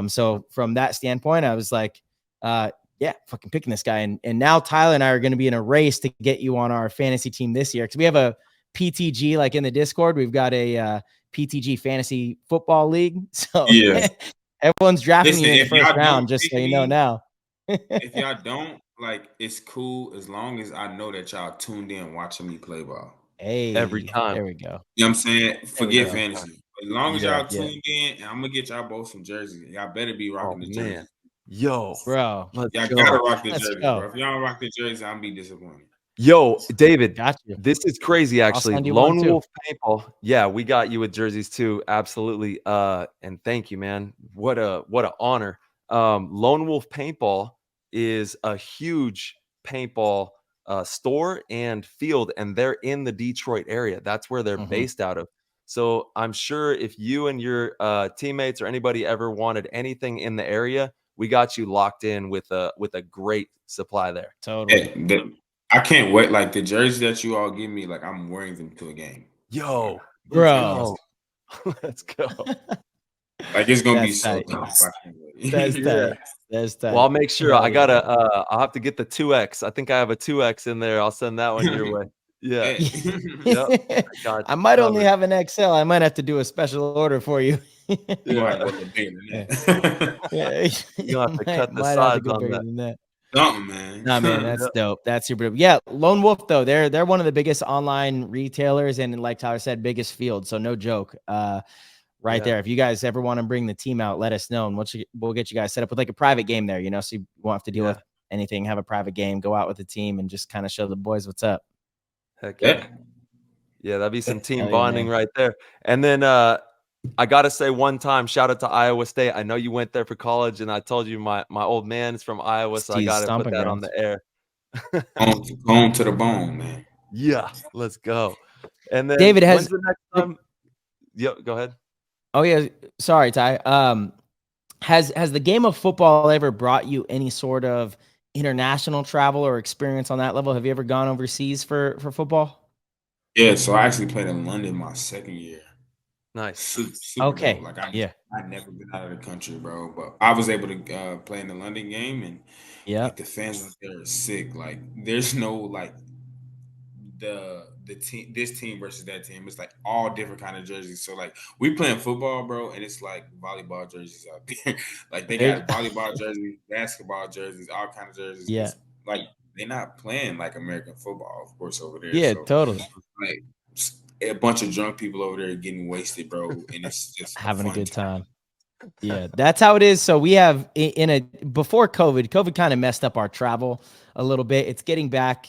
So from that standpoint, I was like, fucking picking this guy. And now Tyler and I are going to be in a race to get you on our fantasy team this year. Cause we have a PTG, like in the Discord, we've got a PTG fantasy football league. So everyone's drafting you in the first round, just so you know now. If y'all don't, like, it's cool as long as I know that y'all tuned in watching me play ball. Hey, every time. There we go. You know what I'm saying? Forget fantasy. As long as y'all tuned in, and I'm gonna get y'all both some jerseys. Y'all better be rocking the jerseys. Yo, bro. Y'all gotta rock the jersey, bro. If y'all don't rock the jersey, I'm be disappointed. Yo, David, got you. This is crazy, actually. Lone Wolf Paintball. Yeah, we got you with jerseys too. Absolutely. And thank you, man. What a honor. Lone Wolf Paintball is a huge paintball store and field, and they're in the Detroit area. That's where they're based out of. So I'm sure if you and your teammates or anybody ever wanted anything in the area, we got you locked in with a great supply there. Totally. Hey, I can't wait. Like the jerseys that you all give me, like I'm wearing them to a game. Yo, bro, let's go. Like it's gonna be so tough. That's tight. That's tight. Well, I'll make sure. I'll have to get the 2X. I think I have a 2X in there. I'll send that one your way. Yeah. Yep. I might only have an XL. I might have to do a special order for you. You might have to cut the sides on that. Something, man. Nah, man, that's dope. That's super dope. Yeah, Lone Wolf though, they're one of the biggest online retailers, and like Tyler said, biggest field. So no joke. Right there. If you guys ever want to bring the team out, let us know, and we'll get you guys set up with like a private game there. So you won't have to deal with anything. Have a private game. Go out with the team and just kind of show the boys what's up. Heck yeah. Yeah, that'd be some team bonding right there. And then I gotta say one time, shout out to Iowa State. I know you went there for college, and I told you my old man is from Iowa, so I gotta put that on the air. Home to the bone, man. Yeah, let's go. And then David, when's the next time? Yeah, go ahead. Oh yeah, sorry, Ty. Has the game of football ever brought you any sort of international travel or experience on that level? Have you ever gone overseas for football? Yeah, so I actually played in London my second year. Nice. Super dope. Okay. Like Yeah. I'd never been out of the country, bro. But I was able to play in the London game, and Yeah. like the fans out there are sick. Like there's no like the team this team versus that team. It's like all different kind of jerseys. So like we playing football, bro, and it's like volleyball jerseys out there. Like they There- got volleyball jerseys, basketball jerseys, all kind of jerseys. yeah. Because like they're not playing like American football, of course, over there. Yeah. So Totally. like a bunch of drunk people over there getting wasted, bro, and it's just a Having a fun good time. time. Yeah, that's how it is. So we have in a before COVID kind of messed up our travel a little bit. It's getting back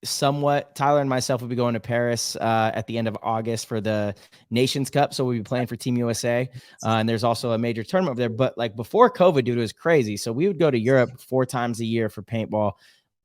somewhat. Tyler and myself will be going to Paris at the end of August for the Nations Cup. So we'll be playing for Team USA. And there's also a major tournament over there. But like before COVID, dude, it was crazy. So we would go to Europe 4 times a year for paintball.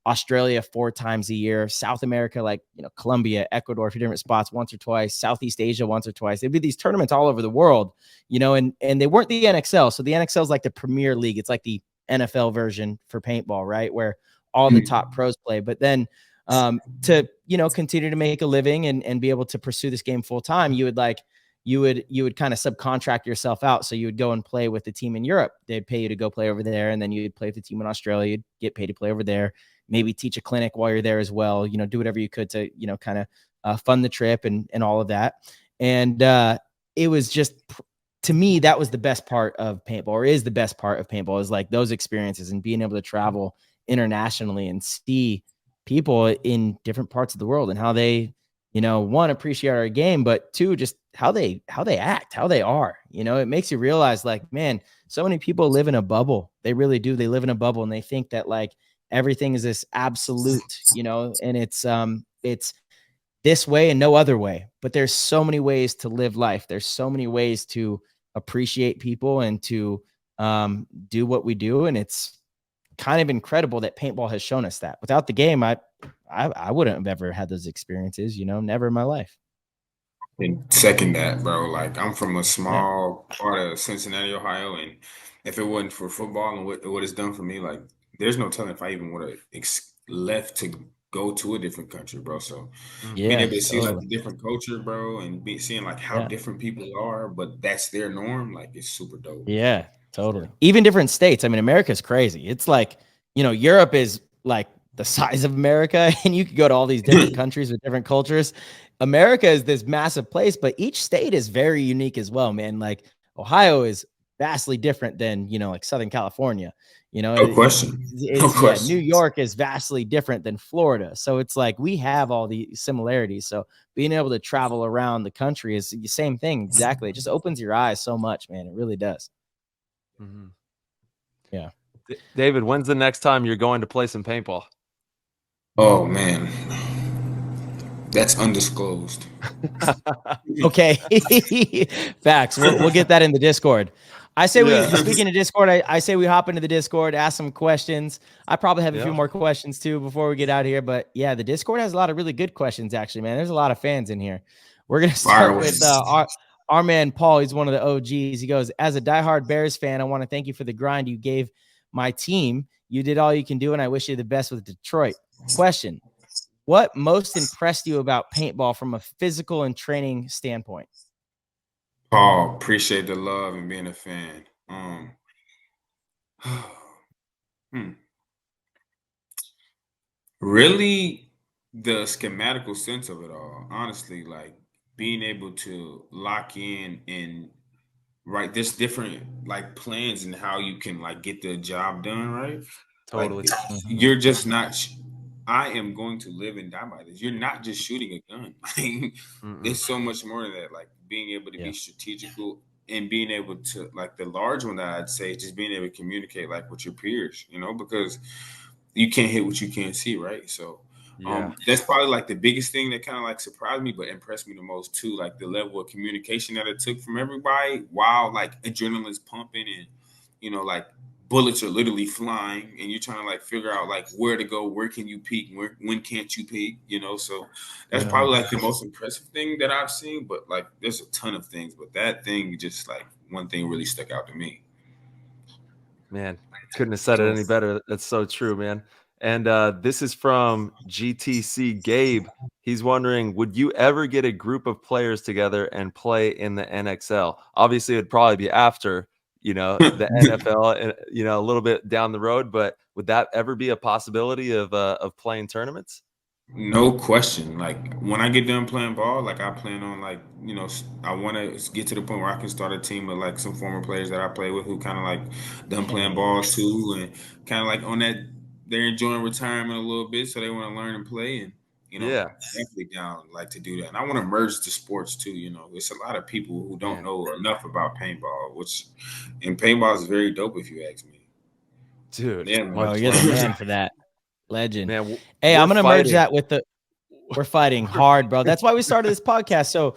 Australia 4 times a year, South America, like, Colombia, Ecuador, 2 different spots once or twice, Southeast Asia once or twice. There'd be these tournaments all over the world, and they weren't the NXL. So the NXL is like the Premier League. It's like the NFL version for paintball, right? Where all the top pros play. But then to, continue to make a living and be able to pursue this game full time, you would kind of subcontract yourself out. So you would go and play with the team in Europe. They'd pay you to go play over there. And then you'd play with the team in Australia. You'd get paid to play over there. Maybe teach a clinic while you're there as well, do whatever you could to, kind of fund the trip and all of that. And it was just, to me, that was the best part of paintball, or is the best part of paintball, is like those experiences and being able to travel internationally and see people in different parts of the world and how they, one, appreciate our game, but two, just how they act, how they are. It makes you realize, like, man, so many people live in a bubble. They really do. They live in a bubble and they think that like everything is this absolute, and it's this way and no other way. But there's so many ways to live life. There's so many ways to appreciate people and to do what we do. And it's kind of incredible that paintball has shown us that. Without the game, I wouldn't have ever had those experiences, never in my life. And second that, bro. Like I'm from a Yeah. small part of Cincinnati, Ohio, and if it wasn't for football and what it's done for me, like there's no telling if I even would have left to go to a different country, bro. So being Yeah, able to see like totally. the different culture, bro, and seeing like how Yeah. different people are, but that's their norm, like it's super dope. Yeah, totally. Even different states. I mean, America's crazy. It's like, Europe is like the size of America, and you could go to all these different countries with different cultures. America is this massive place, but each state is very unique as well, man. Like Ohio is vastly different than, like Southern California. No question. No Yeah, New question. York is vastly different than Florida. So it's like we have all the similarities. So being able to travel around the country is the same thing. Exactly. It just opens your eyes so much, man. It really does. Mhm. Yeah. David, when's the next time you're going to play some paintball? Oh man. That's undisclosed. Okay. Facts. We'll get that in the Discord. I say Yeah. speaking of Discord, I say we hop into the Discord, ask some questions. I probably have a Yeah. few more questions too before we get out of here. But yeah, the Discord has a lot of really good questions, actually, man. There's a lot of fans in here. We're going to start with our man, Paul. He's one of the OGs. He goes, as a diehard Bears fan, I want to thank you for the grind you gave my team. You did all you can do, and I wish you the best with Detroit. Question: what most impressed you about paintball from a physical and training standpoint? Paul, appreciate the love and being a fan. Hmm. Really, the schematical sense of it all. Honestly, like being able to lock in and right, there's different like plans and how you can like get the job done, right? Like Totally. you're just not. I am going to live and die by this. You're not just shooting a gun. Like Mm-mm. it's so much more than that. Like being able to Yeah. be strategical and being able to like the large one that I'd say just being able to communicate like with your peers, because you can't hit what you can't see, right? So Yeah. that's probably like the biggest thing that kind of like surprised me, but impressed me the most too. Like the level of communication that it took from everybody while like adrenaline's pumping and like bullets are literally flying, and you're trying to like figure out like where to go, where can you peek, when can't you peek, So that's probably like the most impressive thing that I've seen. But like, there's a ton of things, but that thing just like one thing really stuck out to me. Man, couldn't have said it any better. That's so true, man. And this is from GTC Gabe. He's wondering, would you ever get a group of players together and play in the NXL? Obviously, it'd probably be after, the NFL, and a little bit down the road. But would that ever be a possibility of playing tournaments? No question. Like when I get done playing ball, like I plan on like, I want to get to the point where I can start a team of like some former players that I play with who kind of like done playing ball too, and kind of like on that they're enjoying retirement a little bit, so they want to learn and play, and Yeah. definitely down like to do that. And I want to merge the sports too. It's a lot of people who don't know enough about paintball, and paintball is very dope if you ask me. Dude. Yeah, Oh, you're the man for that. Legend. Man, hey, I'm gonna merge that with we're fighting hard, bro. That's why we started this podcast. So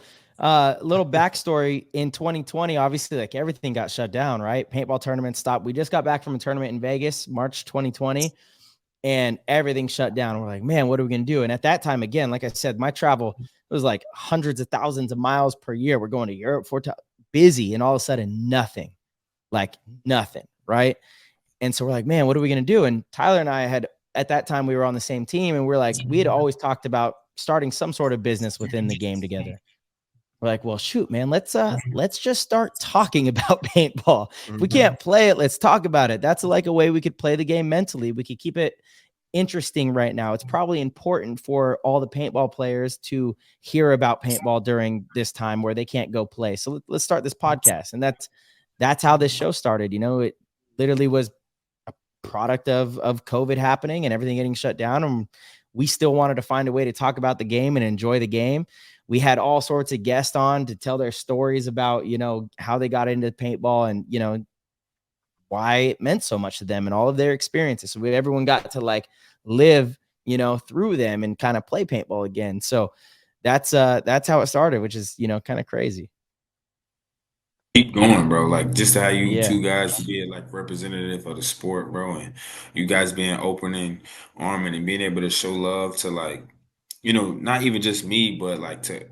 little backstory, in 2020, obviously like everything got shut down, right? Paintball tournament stopped. We just got back from a tournament in Vegas, March 2020, and everything shut down. We're like, man, what are we gonna do? And at that time, again, like I said, my travel was like hundreds of thousands of miles per year. We're going to Europe, busy, and all of a sudden nothing, right? And so we're like, man, what are we gonna do? And Tyler and I had, at that time, we were on the same team, and we're like, we had always talked about starting some sort of business within the game together. We're like, well, shoot, man, let's just start talking about paintball. If we can't play it, let's talk about it. That's like a way we could play the game mentally. We could keep it interesting right now. It's probably important for all the paintball players to hear about paintball during this time where they can't go play. So let's start this podcast. And that's how this show started. It literally was a product of COVID happening and everything getting shut down. And we still wanted to find a way to talk about the game and enjoy the game. We had all sorts of guests on to tell their stories about, how they got into paintball and, why it meant so much to them and all of their experiences. So everyone got to like live, through them and kind of play paintball again. So that's how it started, which is, kind of crazy. Keep going, bro. Like just how you two guys be like representative of the sport, bro, and you guys being open and arming and being able to show love to like, not even just me, but like to,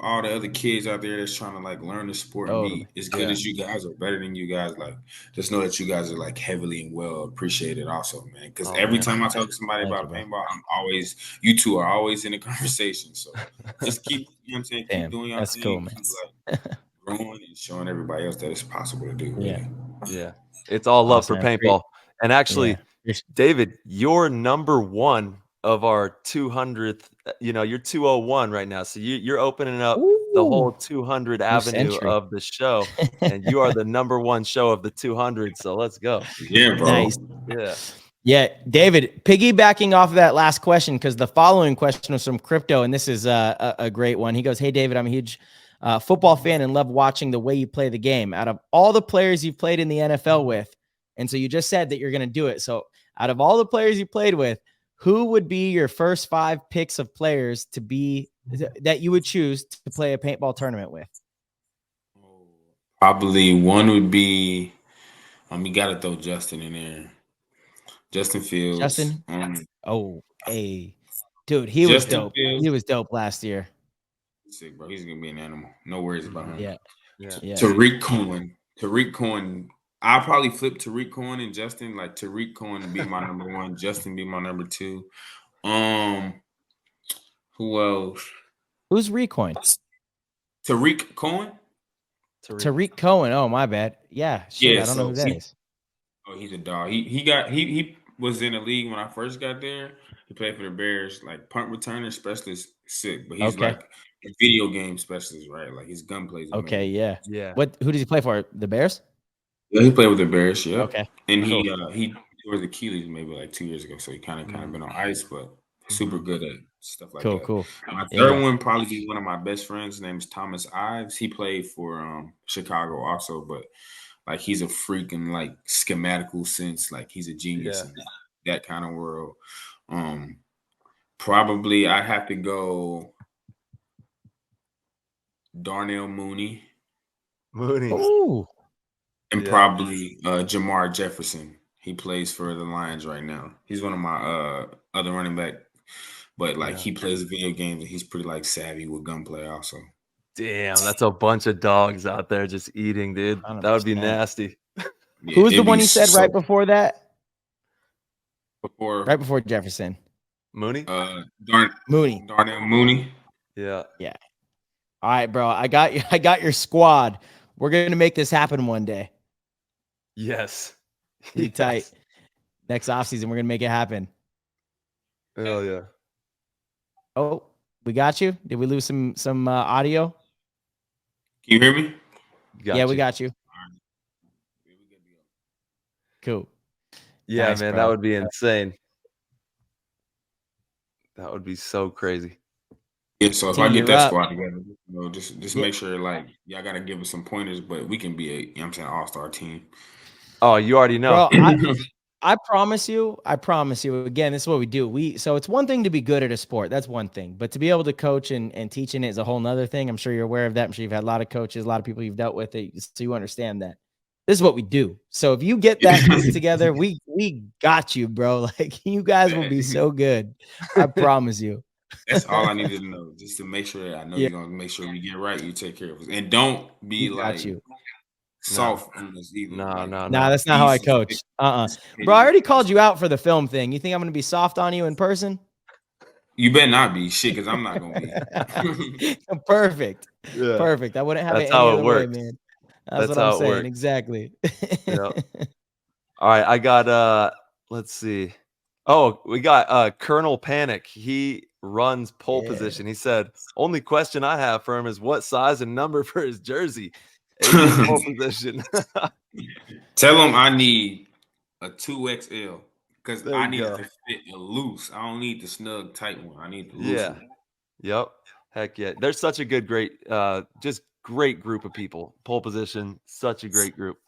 all the other kids out there that's trying to like learn the sport and be as good as you guys or better than you guys. Like, just know that you guys are like heavily and well appreciated also, man. Because every time I talk to somebody about paintball, you two are always in the conversation. So just keep, keep doing your thing. Cool, man. Keep, like, growing and showing everybody else that it's possible to do. Really. Yeah. It's all love for paintball. And actually, David, you're number one of our 200th, you're 201 right now. So you're opening up the whole 200 avenue of the show, and you are the number one show of the 200. So let's go. Yeah, bro. Nice. Yeah. Yeah, David, piggybacking off of that last question, because the following question was from Crypto, and this is a great one. He goes, hey, David, I'm a huge football fan and love watching the way you play the game. Out of all the players you've played in the NFL with, and so you just said that you're going to do it. So out of all the players you played with, who would be your first 5 picks of players that you would choose to play a paintball tournament with? Probably one would be, you got to throw Justin in there. Justin Fields. Justin? Dude, he was dope. Fields. He was dope last year. Sick, bro. He's going to be an animal. No worries about him. Yeah. Tariq Cohen. I'll probably flip Tariq Cohen and Justin. Like Tariq Cohen be my number 1, Justin be my number 2. Who else? Who's Recoin? Tariq Cohen. Tariq Cohen. Oh, my bad. Yeah. I don't know who that is. Oh, he's a dog. He was in the league when I first got there. He played for the Bears, like punt returner specialist, sick. But he's like a video game specialist, right? Like his gun plays. Okay, yeah. Who does he play for? The Bears? Yeah, he played with the Bears. Yeah. Okay. And he tore the Achilles maybe like 2 years ago, so he kind of been on ice, but super good at stuff like that. Cool. My third one probably be one of my best friends. His name is Thomas Ives. He played for Chicago also, but like he's a freaking like schematical sense. Like he's a genius in that kind of world. Probably I have to go Darnell Mooney. Ooh. And probably Jamar Jefferson. He plays for the Lions right now. He's one of my other running back, but like Yeah. he plays video games and he's pretty like savvy with gunplay also. Damn, that's a bunch of dogs out there just eating, dude. That would be 100%. nasty. Yeah, Who was the it'd one be you said so right before that? before Right before Jefferson. Mooney? Mooney. Darnell Mooney. Yeah. Yeah. All right, bro. I got you. I got your squad. We're gonna make this happen one day. Yes. Be tight. Next offseason, we're gonna make it happen. Hell yeah. Oh, we got you. Did we lose some audio? Can you hear me? Yeah, we got you. Cool. Yeah, Nice, man, bro. that would be insane. That would be so crazy. Yeah, so if Team, I get you're that up. squad together, just Yeah. make sure like y'all gotta give us some pointers, but we can be a I'm saying all-star team. Oh, you already know. Bro, I promise you. Again, this is what we do. So it's one thing to be good at a sport. That's one thing. But to be able to coach and teach in it is a whole nother thing. I'm sure you're aware of that. I'm sure you've had a lot of coaches, a lot of people you've dealt with, so you understand that. This is what we do. So if you get that group together, we got you, bro. Like you guys will be so good. I promise you. That's all I needed to know, just to make sure I know Yeah. you're gonna make sure we get right. You take care of us, and don't be We got like you. soft on us either. No, like, no, Nah, no. that's not how I coach. Bro, I already called you out for the film thing. You think I'm gonna be soft on you in person? You better not be shit, because I'm not gonna be. Perfect. Yeah. Perfect. I wouldn't have That's it any how it other way, works. man. That's what how I'm it saying. works. Exactly. Yeah. All right, I got let's see. Oh, we got Colonel Panic. He runs pole Yeah. position. He said, "Only question I have for him is what size and number for his jersey." AB pole position. Tell him I need a 2XL because There I you need it go. to fit a loose. I don't need the snug tight one. I need the loose Yeah. one. Yep. Heck yeah. They're such a great, just great group of people. Pole position, such a great group.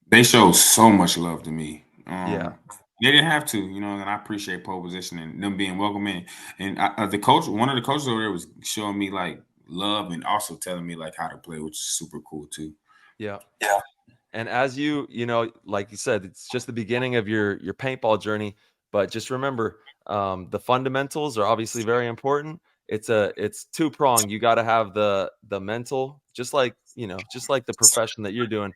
They show so much love to me. Yeah. They didn't have to, and I appreciate pole position and them being welcoming. And the coach, one of the coaches over there, was showing me like love and also telling me like how to play, which is super cool too. Yeah. Yeah. And as you like you said, it's just the beginning of your paintball journey. But just remember, the fundamentals are obviously very important. It's two-pronged. You got to have the mental, just like the profession that you're doing,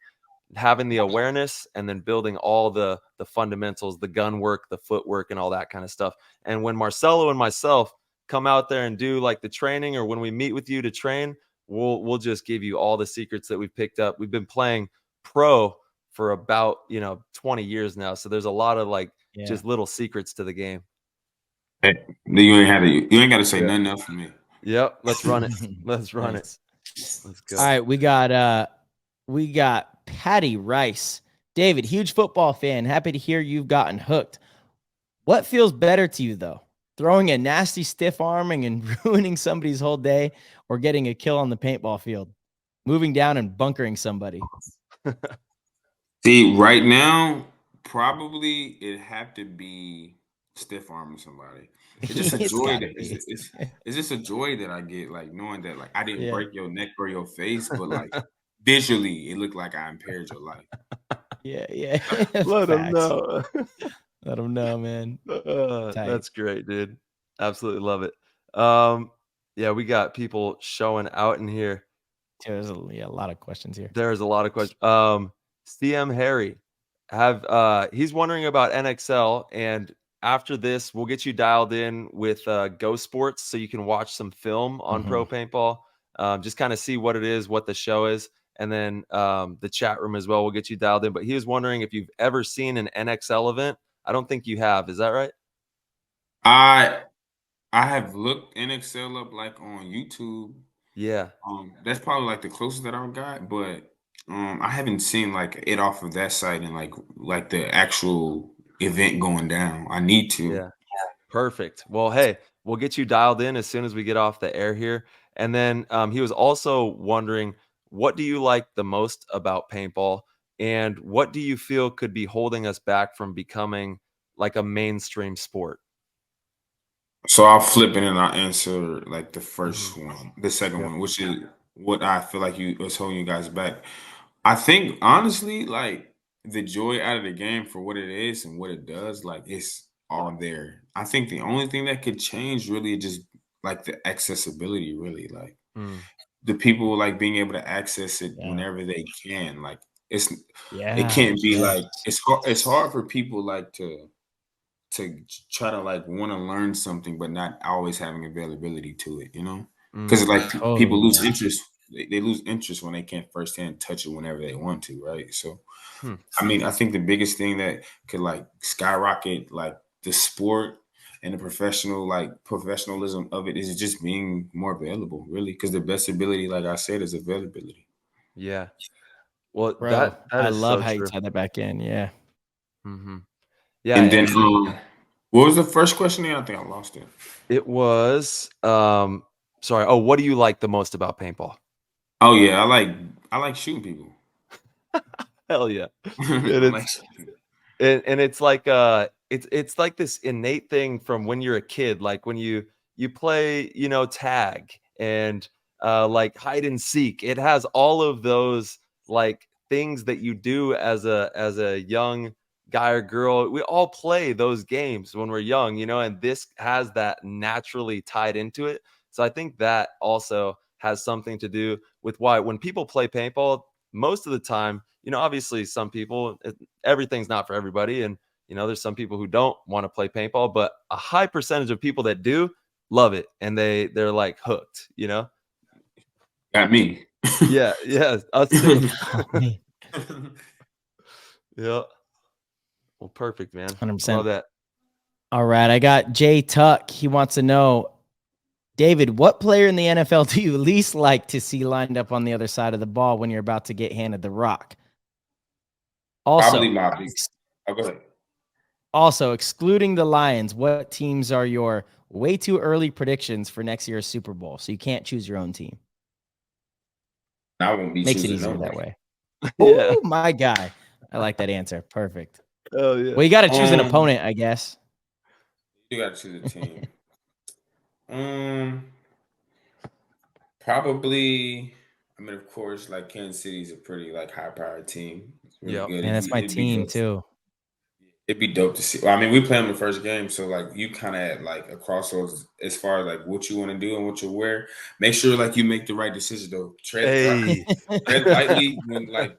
having the awareness and then building all the fundamentals, the gun work, the footwork, and all that kind of stuff. And when Marcelo and myself come out there and do like the training, or when we meet with you to train, we'll just give you all the secrets that we've picked up. We've been playing pro for about 20 years now, so there's a lot of just little secrets to the game. Hey, you ain't got to say nothing else for me. Yep, let's run it. Let's run it. Let's go. All right, we got Patty Rice. David, huge football fan. Happy to hear you've gotten hooked. What feels better to you though? Throwing a nasty stiff arming and ruining somebody's whole day, or getting a kill on the paintball field? Moving down and bunkering somebody. See, right now, probably it'd have to be stiff arming somebody. It's just a It's joy gotta that be. it's just a joy that I get, like knowing that like I didn't Yeah. break your neck or your face, but like visually it looked like I impaired your life. Yeah. Let them Facts. know. Let them know, man. That's great, dude. Absolutely love it. Yeah, we got people showing out in here. There's a lot of questions here. There's a lot of questions. CM Harry he's wondering about NXL, and after this we'll get you dialed in with Go Sports so you can watch some film on pro paintball, just kind of see what it is, what the show is, and then the chat room as well, we'll get you dialed in. But he was wondering if you've ever seen an NXL event. I don't think you have. Is that right? I have looked NXL up like on YouTube. Yeah. That's probably like the closest that I've got, but I haven't seen like it off of that site and like the actual event going down. I need to. Yeah. Perfect. Well, hey, we'll get you dialed in as soon as we get off the air here. And then he was also wondering, what do you like the most about paintball, and what do you feel could be holding us back from becoming like a mainstream sport? So I'll flip it and I'll answer like the first one, the second one, which is what I feel like was holding you guys back. I think honestly, like the joy out of the game for what it is and what it does, like it's all there. I think the only thing that could change really is just like the accessibility, really, like Mm. the people like being able to access it Yeah. whenever they can. Like it's it Yeah. can't be like Yes. it's hard for people like to try to like want to learn something but not always having availability to it, you know? Because Mm. like people Totally, lose man. interest. They lose interest when they can't firsthand touch it whenever they want to, right? So Hmm. I mean, I think the biggest thing that could like skyrocket like the sport and the professionalism of it is just being more available, really. Because the best ability, like I said, is availability. Yeah. Well, Bro, that I is love so how you true. tied that back in. Yeah. Hmm. Yeah, And then, and what was the first question again? I think I lost it. it was sorry. Oh, what do you like the most about paintball? Oh yeah, I like shooting people. Hell yeah. And I like it's shooting people. and it's like it's like this innate thing from when you're a kid, like when you play, tag and like hide and seek. It has all of those like things that you do as a young guy or girl. We all play those games when we're young, and this has that naturally tied into it. So I think that also has something to do with why when people play paintball, most of the time, obviously some people, everything's not for everybody. And, there's some people who don't want to play paintball, but a high percentage of people that do love it. And they're like hooked. Got me. Yeah. Yeah. Us too. Me. Yeah. Well, perfect, man. I 100%. love that. All right. I got Jay Tuck. He wants to know, David, what player in the NFL do you least like to see lined up on the other side of the ball when you're about to get handed the rock? Probably Also, my big. Oh, go ahead. excluding the Lions, what teams are your way too early predictions for next year's Super Bowl? So you can't choose your own team. I won't be Makes it choosing easier nobody. that way. Yeah. Oh, my guy. I like that answer. Perfect. Oh yeah. Well, you got to choose an opponent, I guess. You got to choose a team. Probably. I mean, of course, like Kansas City's a pretty like high-powered team. It's really Yep. good. Man, that's my It'd be team dope. too. It'd be dope to see. Well, I mean, we play them the first game, so like you kind of at like a crossroads as far as like what you want to do and what you wear. Make sure like you make the right decision though. Hey. Tread lightly when like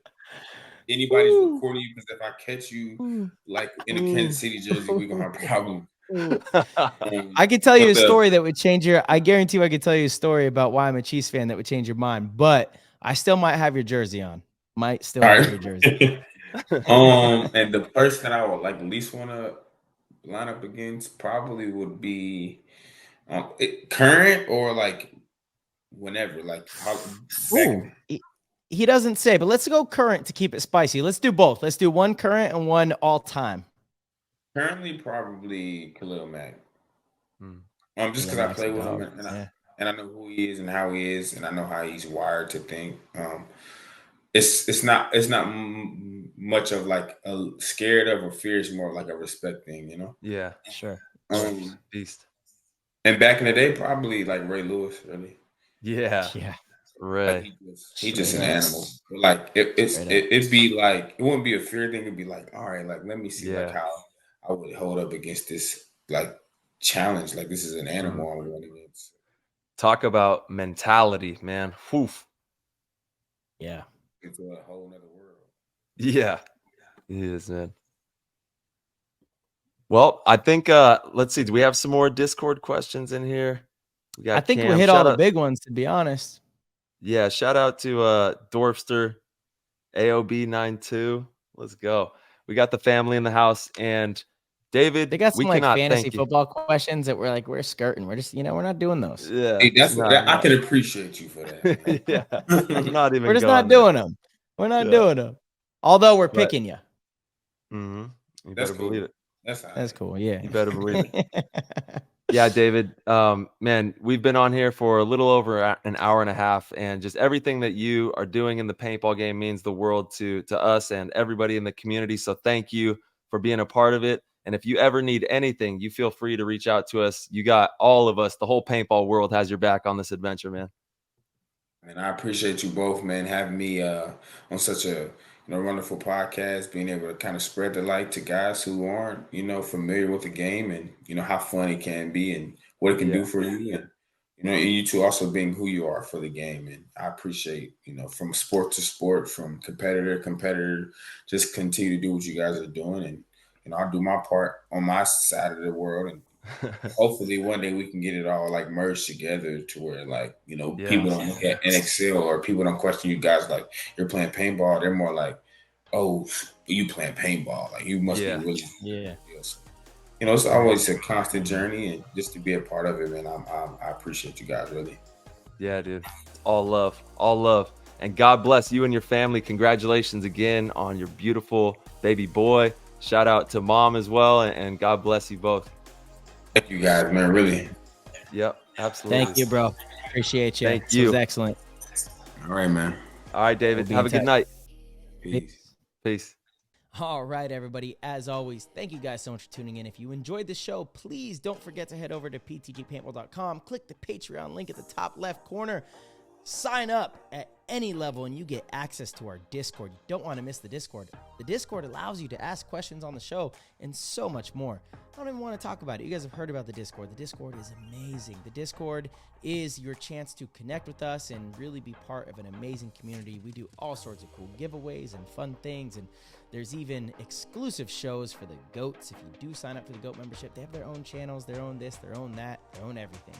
anybody's Ooh. recording you, because if I catch you Ooh. like in a Kansas City jersey, we're gonna have a problem. I could tell you But a story that would change your. I guarantee you, I could tell you a story about why I'm a Chiefs fan that would change your mind. But I still might have your jersey on. Might still all have your jersey. right. And the person that I would like least want to line up against probably would be current or like whenever, like how back. Ooh, he doesn't say, but let's go current to keep it spicy. Let's do both. Let's do one current and one all time. Currently, probably Khalil Mack. Hmm. Just because I play with him and I know who he is and how he is, and I know how he's wired to think. It's not much of like a scared of or fear. It's more like a respect thing, you know. Yeah. Sure. Beast. And back in the day, probably like Ray Lewis, really. Yeah. Yeah. Like Right. he just an Straight up. animal. But like Straight up. it'd be like it wouldn't be a fear thing. It'd be like, all right, like let me see like Yeah. how I would hold up against this like challenge. Like this is an animal Mm. I'm going against. Talk about mentality, man. Woof. Yeah. Into a whole nother world. Yeah. It is, man. Well, I think let's see. Do we have some more Discord questions in here? We got I think we Cam. hit all Shout the out, big ones, to be honest. yeah, shout out to Dorfster AOB92. Let's go. We got the family in the house, and David, They got we some like cannot fantasy thank you. football questions that we're skirting. We're just, we're not doing those. Yeah. Hey, No, I can appreciate you for that. yeah. I'm not even We're just going not there. doing them. We're not Yeah. doing them. Although we're But- picking you. Mhm. You That's better cool. believe it. That's all That's right. cool. Yeah. You better believe it. Yeah, David. Man, we've been on here for a little over an hour and a half, and just everything that you are doing in the paintball game means the world to us and everybody in the community. So thank you for being a part of it. And if you ever need anything, you feel free to reach out to us. You got all of us. The whole paintball world has your back on this adventure, man. And I appreciate you both, man, having me on such a wonderful podcast, being able to kind of spread the light to guys who aren't, familiar with the game and, how fun it can be and what it can do for you. And, and you two also being who you are for the game. And I appreciate, from sport to sport, from competitor to competitor, just continue to do what you guys are doing. And, I'll do my part on my side of the world. And hopefully one day we can get it all like merged together to where like, people don't look at NXL or people don't question you guys like you're playing paintball. They're more like, oh, you playing paintball. Like you must be really it's always a constant journey and just to be a part of it, man, I appreciate you guys really. Yeah, dude. All love. All love. And God bless you and your family. Congratulations again on your beautiful baby boy. Shout out to mom as well, and God bless you both. Thank you guys, man. Really. Yep, absolutely. Thank you, bro. Appreciate you. Thank This you. was excellent. All right, man. All right, David. We'll Have a good night. Peace. Peace. All right, everybody. As always, thank you guys so much for tuning in. If you enjoyed the show, please don't forget to head over to ptgpaintball.com. Click the Patreon link at the top left corner. Sign up at any level and you get access to our Discord. You don't want to miss the Discord. The Discord allows you to ask questions on the show and so much more. I don't even want to talk about it. You guys have heard about the Discord. The Discord is amazing. The Discord is your chance to connect with us and really be part of an amazing community. We do all sorts of cool giveaways and fun things, and there's even exclusive shows for the GOATs. If you do sign up for the GOAT membership, they have their own channels, their own this, their own that, their own everything.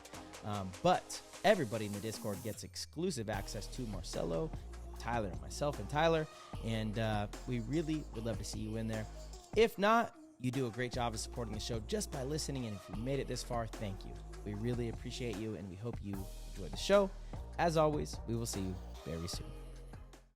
But everybody in the Discord gets exclusive access to Marcelo, Tyler, myself, and Tyler, and we really would love to see you in there. If not, you do a great job of supporting the show just by listening, and if you made it this far, thank you. We really appreciate you, and we hope you enjoyed the show. As always, we will see you very soon.